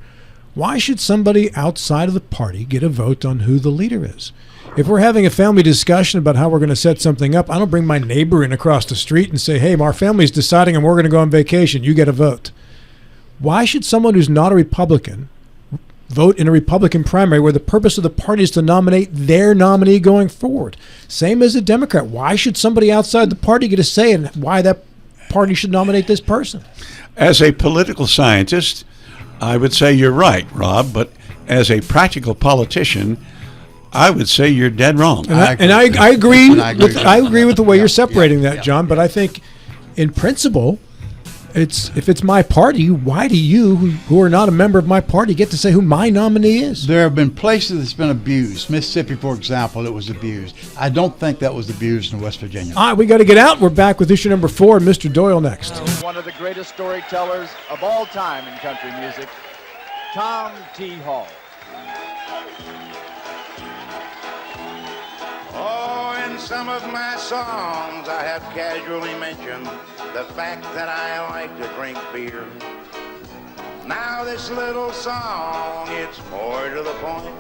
why should somebody outside of the party get a vote on who the leader is? If we're having a family discussion about how we're going to set something up, I don't bring my neighbor in across the street and say, hey, our family's deciding and we're going to go on vacation, you get a vote. Why should someone who's not a Republican vote in a Republican primary where the purpose of the party is to nominate their nominee going forward? Same as a Democrat. Why should somebody outside the party get a say in why that party should nominate this person? As a political scientist, I would say you're right, Rob, but as a practical politician, I would say you're dead wrong. I agree with the way you're separating that, John, but I think in principle, if it's my party, why do you, who are not a member of my party, get to say who my nominee is? There have been places that's been abused. Mississippi, for example, it was abused. I don't think that was abused in West Virginia. All right, we got to get out. We're back with issue number 4. Mr. Doyle next. One of the greatest storytellers of all time in country music, Tom T. Hall. Oh, in some of my songs I have casually mentioned the fact that I like to drink beer. Now this little song, it's more to the point.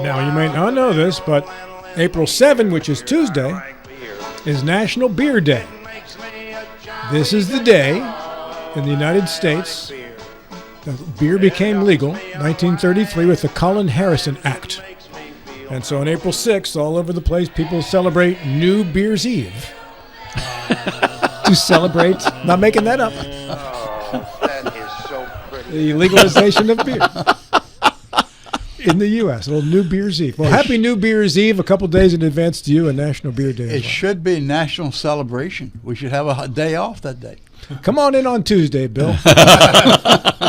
Now, you may not know this, but April 7, which is Tuesday, is National Beer Day. This is the day in the United States that beer became legal, 1933, with the Colin Harrison Act. And so on April 6th, all over the place, people celebrate New Beer's Eve. To celebrate, not making that up, That is so pretty. the legalization of beer in the U.S. A little New Beer's Eve. Well, happy New Beer's Eve a couple days in advance to you and National Beer Day. It should be national celebration. We should have a day off that day. Come on in on Tuesday, Bill.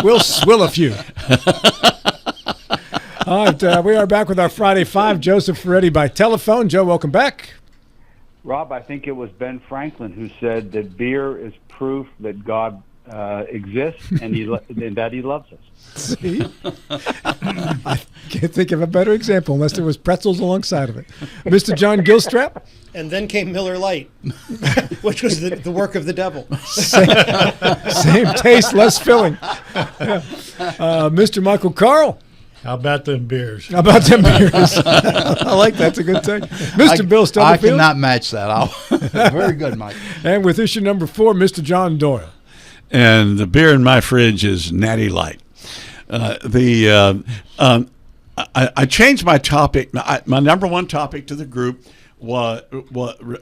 We'll swill a few. All right, we are back with our Friday Five. Joseph Ferretti by telephone. Joe, welcome back. Rob, I think it was Ben Franklin who said that beer is proof that God exists and and that He loves us. See? I can't think of a better example unless there was pretzels alongside of it. Mr. John Gilstrap? And then came Miller Lite, which was the work of the devil. Same taste, less filling. Yeah. Mr. Michael Carl? How about them beers? How about them beers? I like that. That's a good thing. Mr. Bill I Stubblefield? cannot match that. Very good, Mike. And with issue number 4, Mr. John Doyle. And the beer in my fridge is Natty Light. I changed my topic. My number one topic to the group was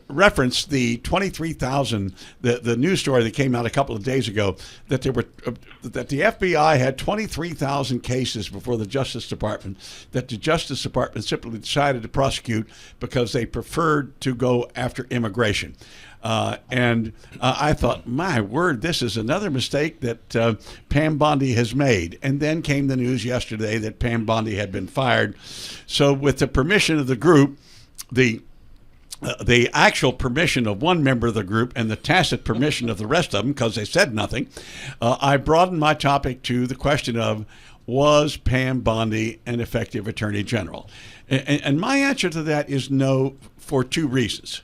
referenced the 23,000, the news story that came out a couple of days ago that the FBI had 23,000 cases before the Justice Department that the Justice Department simply decided to prosecute because they preferred to go after immigration. And I thought, my word, this is another mistake that Pam Bondi has made. And then came the news yesterday that Pam Bondi had been fired. So with the permission of the group, the actual permission of one member of the group and the tacit permission of the rest of them, because they said nothing, I broadened my topic to the question of, was Pam Bondi an effective Attorney General? And my answer to that is no, for 2 reasons.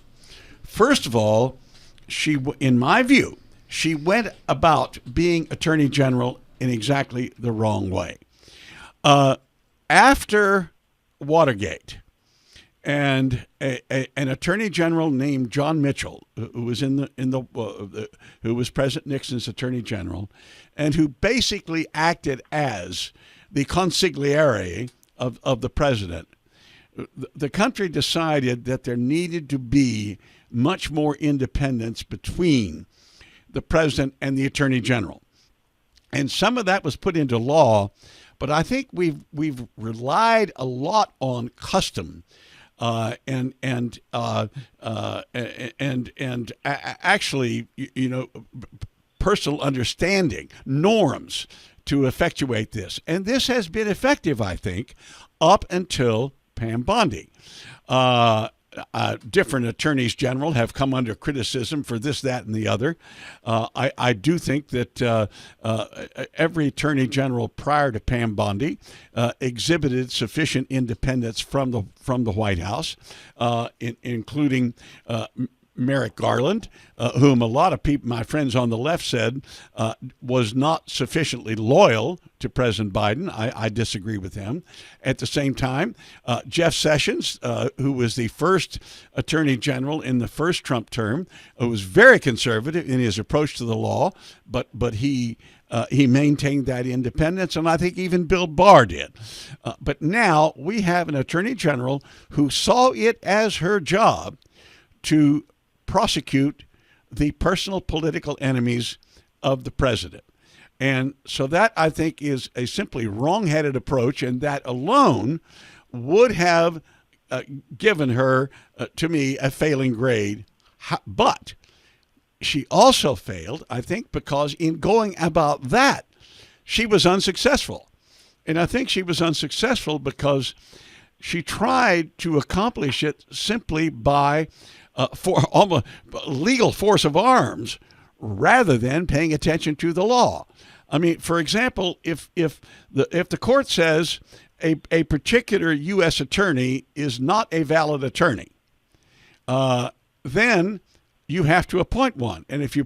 First of all, in my view, she went about being Attorney General in exactly the wrong way. After Watergate, and an Attorney General named John Mitchell, who was who was President Nixon's Attorney General, and who basically acted as the consigliere of the president, the country decided that there needed to be much more independence between the president and the Attorney General, and some of that was put into law. But I think we've relied a lot on custom. Actually, personal understanding, norms to effectuate this. And this has been effective, I think, up until Pam Bondi. Different attorneys general have come under criticism for this, that, and the other. I do think that every attorney general prior to Pam Bondi exhibited sufficient independence from the White House, including Merrick Garland, whom a lot of people, my friends on the left, said was not sufficiently loyal to President Biden. I disagree with them. At the same time, Jeff Sessions, who was the first Attorney General in the first Trump term, was very conservative in his approach to the law, but he maintained that independence, and I think even Bill Barr did. But now we have an Attorney General who saw it as her job to prosecute the personal political enemies of the president. And so that, I think, is a simply wrong-headed approach, and that alone would have given her, to me, a failing grade. But she also failed, I think, because in going about that, she was unsuccessful. And I think she was unsuccessful because she tried to accomplish it simply by for almost legal force of arms rather than paying attention to the law. I mean, for example, if the court says a particular U.S. attorney is not a valid attorney, then you have to appoint one. And if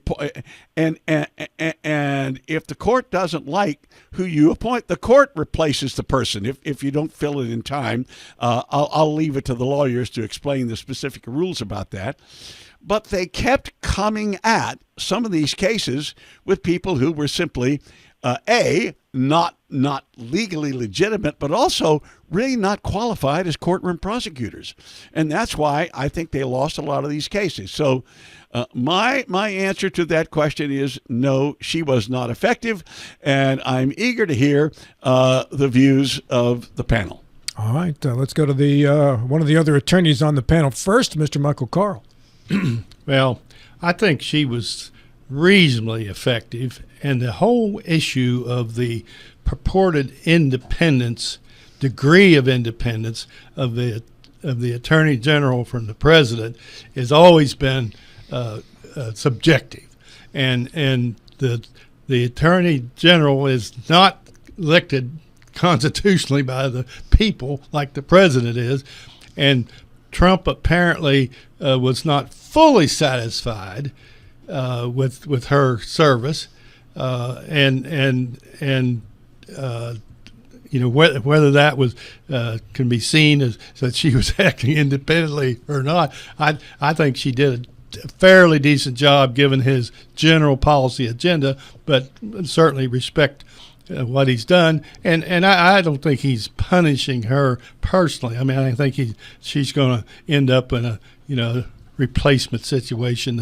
and if the court doesn't like who you appoint, the court replaces the person. If you don't fill it in time, I'll leave it to the lawyers to explain the specific rules about that. But they kept coming at some of these cases with people who were simply not legally legitimate, but also really not qualified as courtroom prosecutors. And that's why I think they lost a lot of these cases. So my answer to that question is no, she was not effective. And I'm eager to hear the views of the panel. All right, let's go to the one of the other attorneys on the panel first, Mr. Michael Carl. Well, I think she was reasonably effective, and the whole issue of the purported independence, degree of independence of the the Attorney General from the President has always been subjective, and the Attorney General is not elected constitutionally by the people like the President is, and Trump apparently was not fully satisfied with her service, and whether that was can be seen as that she was acting independently or not. I think she did a fairly decent job given his general policy agenda, but certainly respect what he's done, and I don't think he's punishing her personally. I mean, I think she's going to end up in a replacement situation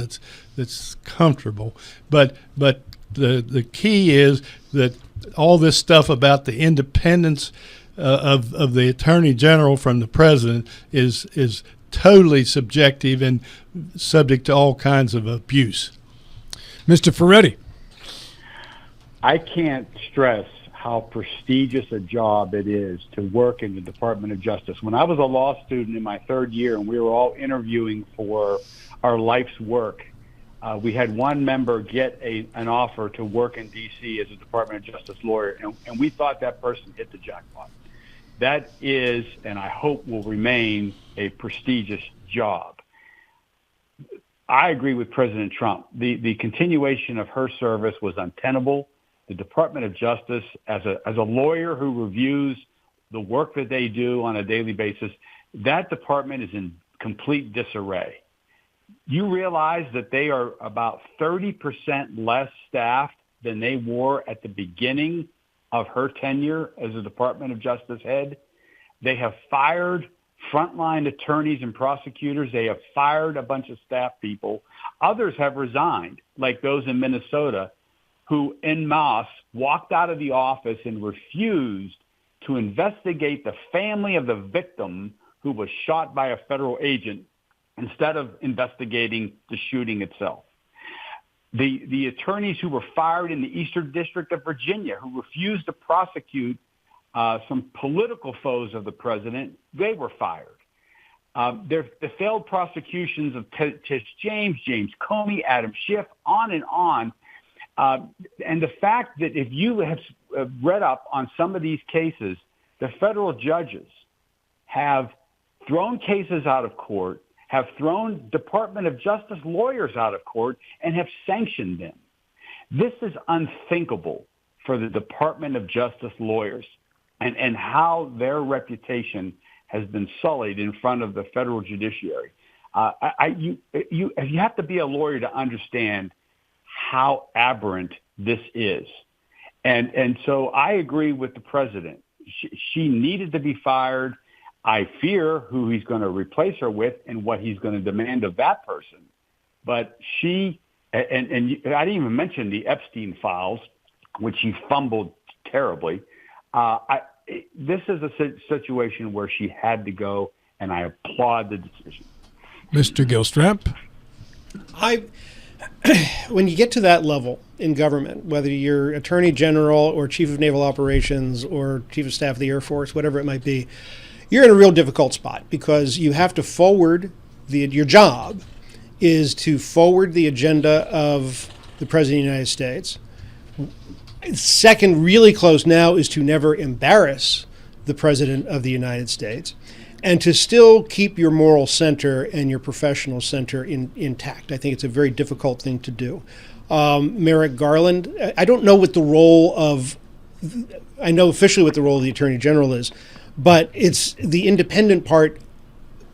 that's comfortable. But the key is that all this stuff about the independence of the Attorney General from the President is totally subjective and subject to all kinds of abuse. Mr. Ferretti. I can't stress how prestigious a job it is to work in the Department of Justice. When I was a law student in my third year and we were all interviewing for our life's work, we had one member get an offer to work in D.C. as a Department of Justice lawyer, and we thought that person hit the jackpot. That is, and I hope will remain, a prestigious job. I agree with President Trump. The continuation of her service was untenable. The Department of Justice, as a lawyer who reviews the work that they do on a daily basis, that department is in complete disarray. You realize that they are about 30% less staffed than they were at the beginning of her tenure as a Department of Justice head. They have fired frontline attorneys and prosecutors. They have fired a bunch of staff people. Others have resigned, like those in Minnesota, who en masse walked out of the office and refused to investigate the family of the victim who was shot by a federal agent instead of investigating the shooting itself. The attorneys who were fired in the Eastern District of Virginia, who refused to prosecute some political foes of the president, they were fired. The failed prosecutions of Tish James, James Comey, Adam Schiff, on and on. And the fact that if you have read up on some of these cases, the federal judges have thrown cases out of court, have thrown Department of Justice lawyers out of court, and have sanctioned them. This is unthinkable for the Department of Justice lawyers and how their reputation has been sullied in front of the federal judiciary. You have to be a lawyer to understand how aberrant this is. And so I agree with the president. She needed to be fired. I fear who he's going to replace her with and what he's going to demand of that person. But she, and I didn't even mention the Epstein files, which he fumbled terribly. This is a situation where she had to go, and I applaud the decision. Mr. Gilstrap. When you get to that level in government, whether you're Attorney General or Chief of Naval Operations or Chief of Staff of the Air Force, whatever it might be, you're in a real difficult spot because you have to forward your job is to forward the agenda of the President of the United States. Second, really close now, is to never embarrass the President of the United States and to still keep your moral center and your professional center intact. I think it's a very difficult thing to do. Merrick Garland, I don't know what the role of, I know officially what the role of the Attorney General is, but it's the independent part.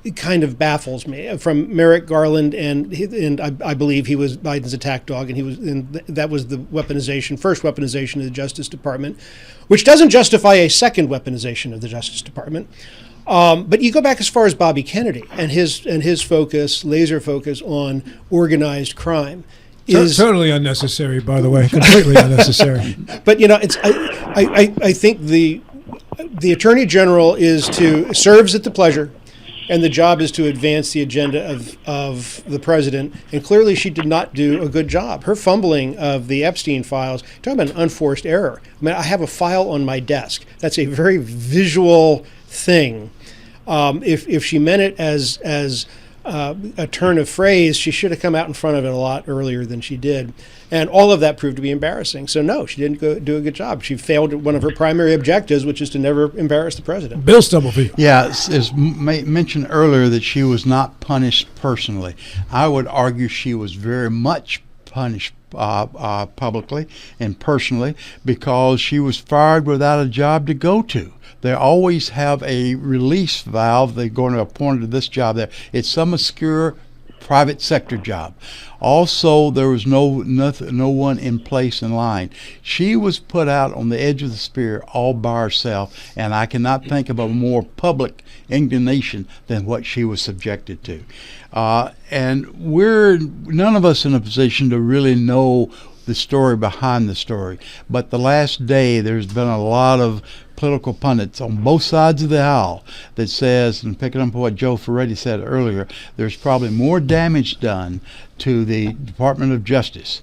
It kind of baffles me. From Merrick Garland, and I believe he was Biden's attack dog, and that was the first weaponization of the Justice Department, which doesn't justify a second weaponization of the Justice Department. But you go back as far as Bobby Kennedy and his focus, laser focus on organized crime. Is totally unnecessary, by the way, completely unnecessary. But I think the Attorney General serves at the pleasure, and the job is to advance the agenda of the president. And clearly, she did not do a good job. Her fumbling of the Epstein files, talking about an unforced error. I mean, I have a file on my desk. That's a very visual thing. If she meant it as a turn of phrase, she should have come out in front of it a lot earlier than she did. And all of that proved to be embarrassing. So no, she didn't do a good job. She failed at one of her primary objectives, which is to never embarrass the president. Bill Stubblefield. Yeah, as mentioned earlier that she was not punished personally. I would argue she was very much punished publicly and personally because she was fired without a job to go to. They always have a release valve. They're going to appoint her to this job there. It's some obscure private sector job. Also, there was no one in place in line. She was put out on the edge of the spear all by herself, and I cannot think of a more public indignation than what she was subjected to. And we're none of us in a position to really know the story behind the story. But the last day, there's been a lot of political pundits on both sides of the aisle that says, and picking up what Joe Ferretti said earlier, there's probably more damage done to the Department of Justice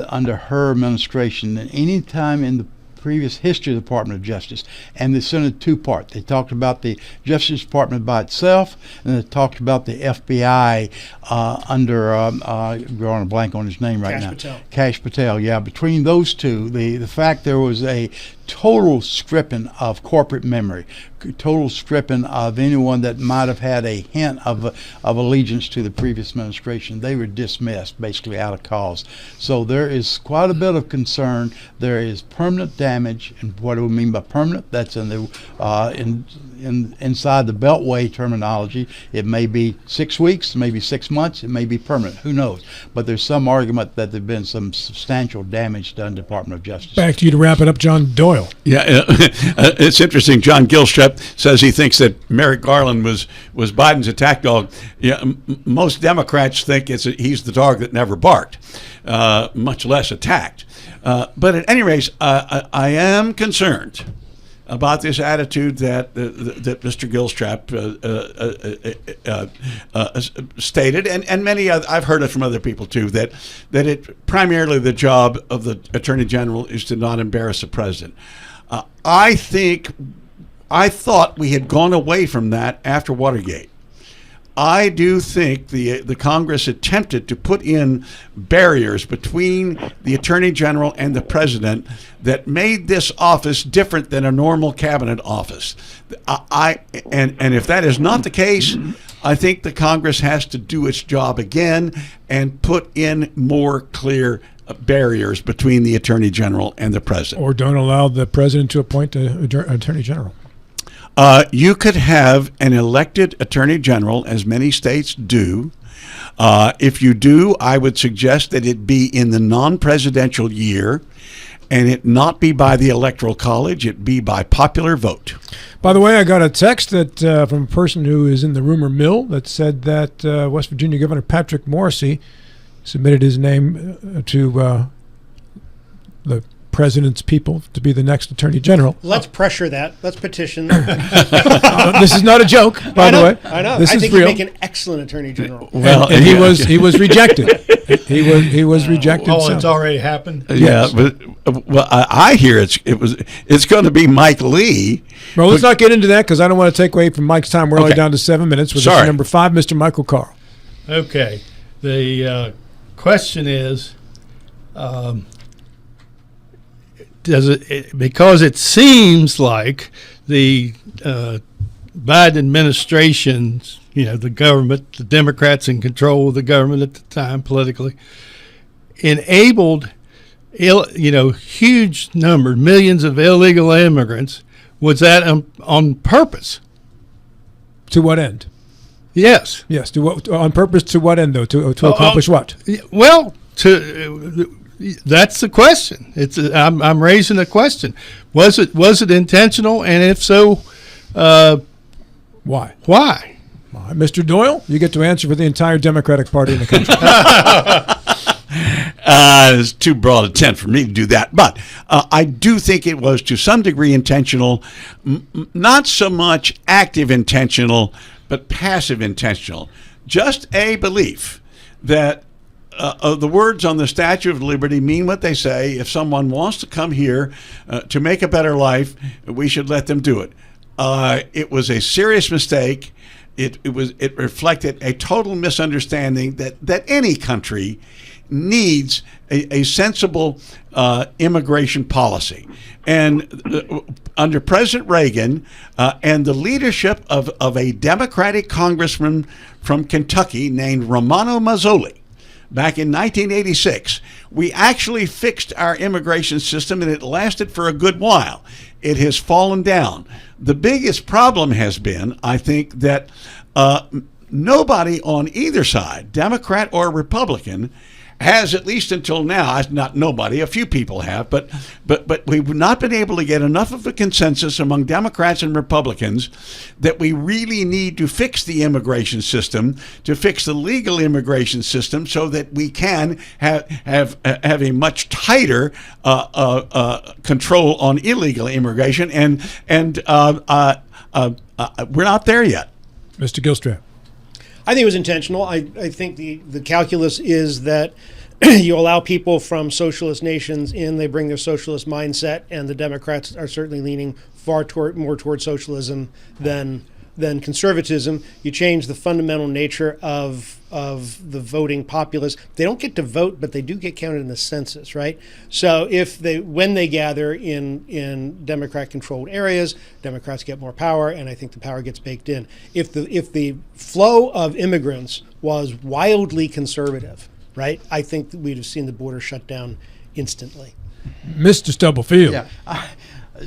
under her administration than any time in the previous history of the Department of Justice. And it's in a two-part. They talked about the Justice Department by itself, and they talked about the FBI under drawing a blank on his name right now. Kash Patel. Yeah, between those two, the fact there was a total stripping of corporate memory, total stripping of anyone that might have had a hint of allegiance to the previous administration. They were dismissed, basically out of cause. So there is quite a bit of concern. There is permanent damage, and what do we mean by permanent? That's in the inside the Beltway terminology. It may be 6 weeks, maybe 6 months, it may be permanent. Who knows? But there's some argument that there's been some substantial damage done to the Department of Justice. Back to you to wrap it up, John Doyle. Yeah, it's interesting. John Gilstrap says he thinks that Merrick Garland was Biden's attack dog. Yeah, most Democrats think he's the dog that never barked, much less attacked. But at any rate, I am concerned about this attitude that Mr. Gilstrap stated, and many other, I've heard it from other people too, that it primarily the job of the Attorney General is to not embarrass the president. I thought we had gone away from that after Watergate. I do think the Congress attempted to put in barriers between the Attorney General and the President that made this office different than a normal cabinet office. And if that is not the case, I think the Congress has to do its job again and put in more clear barriers between the Attorney General and the President. Or don't allow the President to appoint an Attorney General. You could have an elected Attorney General, as many states do. If you do, I would suggest that it be in the non-presidential year and it not be by the Electoral College, it be by popular vote. By the way, I got a text that from a person who is in the rumor mill that said that West Virginia Governor Patrick Morrisey submitted his name to the president's people to be the next Attorney General. Let's pressure that. Let's petition. This is not a joke, by the way. I know. This I is think real. he'd make an excellent Attorney General. Well, and he was rejected. He was rejected. Oh, so. it's already happened. Yeah, but well, I hear it's going to be Mike Lee. Well, let's not get into that because I don't want to take away from Mike's time. We're only down to 7 minutes. With issue number 5, Mr. Michael Carl. Okay. The question is, because it seems like the Biden administration's, the government, the Democrats in control of the government at the time politically, enabled, huge numbers, millions of illegal immigrants. Was that on purpose? To what end? Yes. Yes. To what? On purpose. To what end, though? To accomplish what? Well, that's the question. I'm raising the question. Was it intentional, and if so, why? Why? Mr. Doyle, you get to answer for the entire Democratic Party in the country. It's too broad a tent for me to do that. But I do think it was to some degree intentional, not so much active intentional, but passive intentional. Just a belief that the words on the Statue of Liberty mean what they say. If someone wants to come here to make a better life, we should let them do it. It was a serious mistake. It reflected a total misunderstanding that any country needs a sensible immigration policy. And under President Reagan and the leadership of a Democratic congressman from Kentucky named Romano Mazzoli, back in 1986, we actually fixed our immigration system, and it lasted for a good while. It has fallen down. The biggest problem has been, I think, that nobody on either side, Democrat or Republican, has, at least until now, not nobody, a few people have, but we've not been able to get enough of a consensus among Democrats and Republicans that we really need to fix the immigration system, to fix the legal immigration system, so that we can have a much tighter control on illegal immigration, and we're not there yet. Mr. Gilstrap. I think it was intentional. I think the calculus is that you allow people from socialist nations in, they bring their socialist mindset, and the Democrats are certainly leaning more toward socialism than conservatism. You change the fundamental nature of the voting populace. They don't get to vote, but they do get counted in the census, right? So when they gather in Democrat-controlled areas, Democrats get more power, and I think the power gets baked in. If the flow of immigrants was wildly conservative, right, I think that we'd have seen the border shut down instantly. Mr. Stubblefield. Yeah.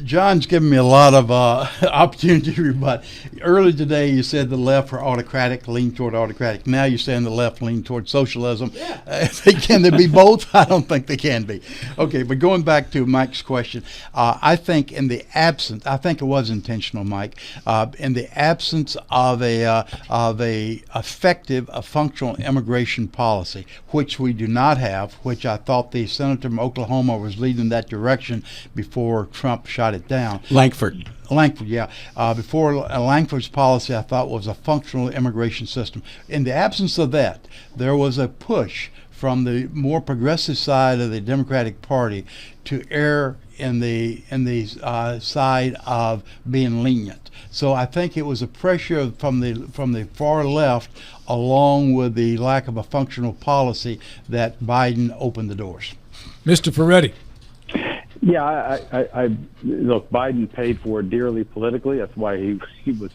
John's given me a lot of opportunity to rebut. Earlier today, you said the left were autocratic, lean toward autocratic. Now you're saying the left lean toward socialism. Yeah. Can they be both? I don't think they can be. Okay, but going back to Mike's question, I think in the absence, I think it was intentional, Mike, in the absence of a effective, functional immigration policy, which we do not have, which I thought the senator from Oklahoma was leading that direction before Trump shot it down. Langford, yeah. Before Langford's policy, I thought was a functional immigration system. In the absence of that, there was a push from the more progressive side of the Democratic Party to err in the side of being lenient. So I think it was a pressure from the far left, along with the lack of a functional policy, that Biden opened the doors. Mr. Ferretti. Yeah, I look, Biden paid for it dearly politically. That's why he was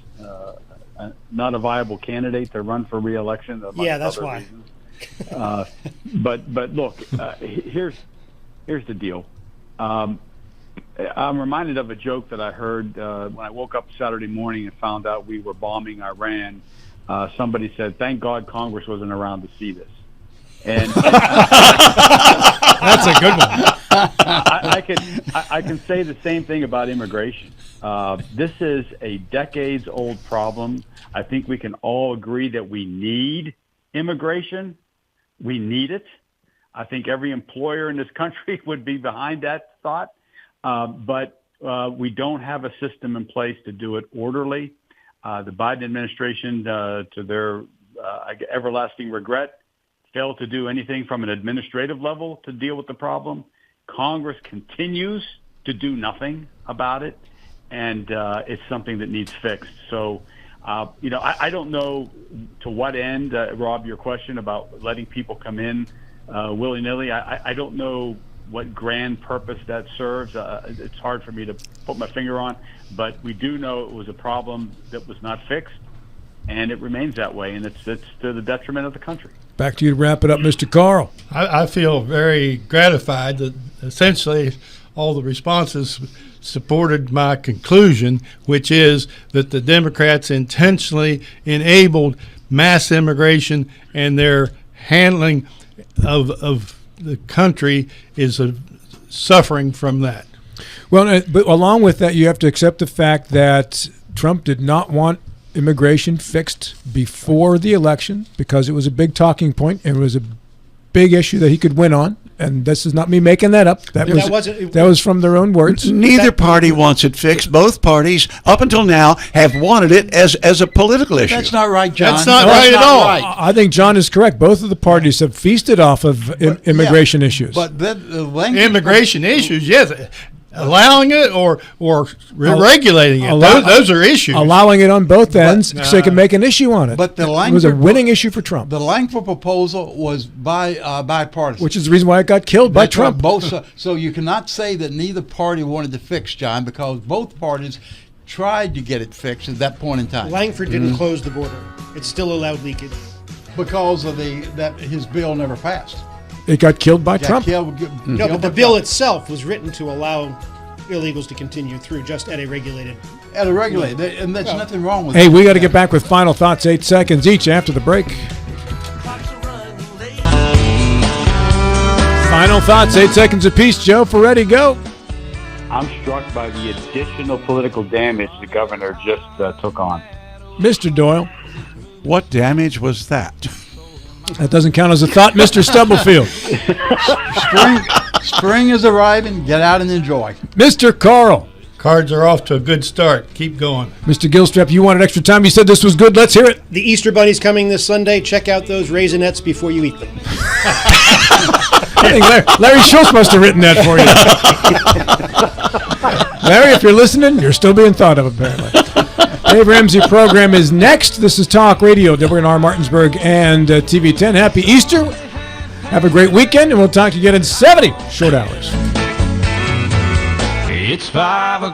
not a viable candidate to run for re-election. Yeah, that's why. But look, here's the deal. I'm reminded of a joke that I heard when I woke up Saturday morning and found out we were bombing Iran. Somebody said, "Thank God Congress wasn't around to see this." And that's a good one. I can say the same thing about immigration. This is a decades-old problem. I think we can all agree that we need immigration. We need it. I think every employer in this country would be behind that thought. But we don't have a system in place to do it orderly. The Biden administration, to their everlasting regret, failed to do anything from an administrative level to deal with the problem. Congress continues to do nothing about it, and it's something that needs fixed. So, I don't know to what end, Rob, your question about letting people come in willy-nilly, I don't know what grand purpose that serves. It's hard for me to put my finger on, but we do know it was a problem that was not fixed, and it remains that way, and it's to the detriment of the country. Back to you to wrap it up, Mr. Carl. I feel very gratified that essentially all the responses supported my conclusion, which is that the Democrats intentionally enabled mass immigration, and their handling of the country is suffering from that. Well, but along with that, you have to accept the fact that Trump did not want immigration fixed before the election because it was a big talking point and it was a big issue that he could win on. And this is not me making that up. That was from their own words. Neither party wants it fixed. Both parties, up until now, have wanted it as a political issue. That's not right, John. That's not right at all. Right. I think John is correct. Both of the parties have feasted off of immigration issues. But the immigration issues, yes. allowing it or regulating it. Those are issues. Allowing it on both ends so they can make an issue on it. But the it was a winning issue for Trump. The Langford proposal was bipartisan. Which is the reason why it got killed by Trump. So you cannot say that neither party wanted to fix, John, because both parties tried to get it fixed at that point in time. Langford didn't close the border. It still allowed leakage. Because of that his bill never passed. It got killed by Trump. No, but the bill itself was written to allow illegals to continue through just at a regulated. And there's nothing wrong with Hey, we got to get back with final thoughts, 8 seconds each after the break. Final thoughts, 8 seconds apiece. Joe, for ready, go. I'm struck by the additional political damage the governor just took on. Mr. Doyle. What damage was that? That doesn't count as a thought, Mr. Stubblefield. Spring is arriving. Get out and enjoy. Mr. Carl. Cards are off to a good start. Keep going. Mr. Gilstrap, you wanted extra time. You said this was good. Let's hear it. The Easter Bunny's coming this Sunday. Check out those Raisinets before you eat them. I think Larry Schultz must have written that for you. Larry, if you're listening, you're still being thought of, apparently. Dave Ramsey program is next. This is Talk Radio, WNR Martinsburg and TV 10. Happy Easter. Have a great weekend, and we'll talk to you again in 70 short hours. It's 5 o'clock.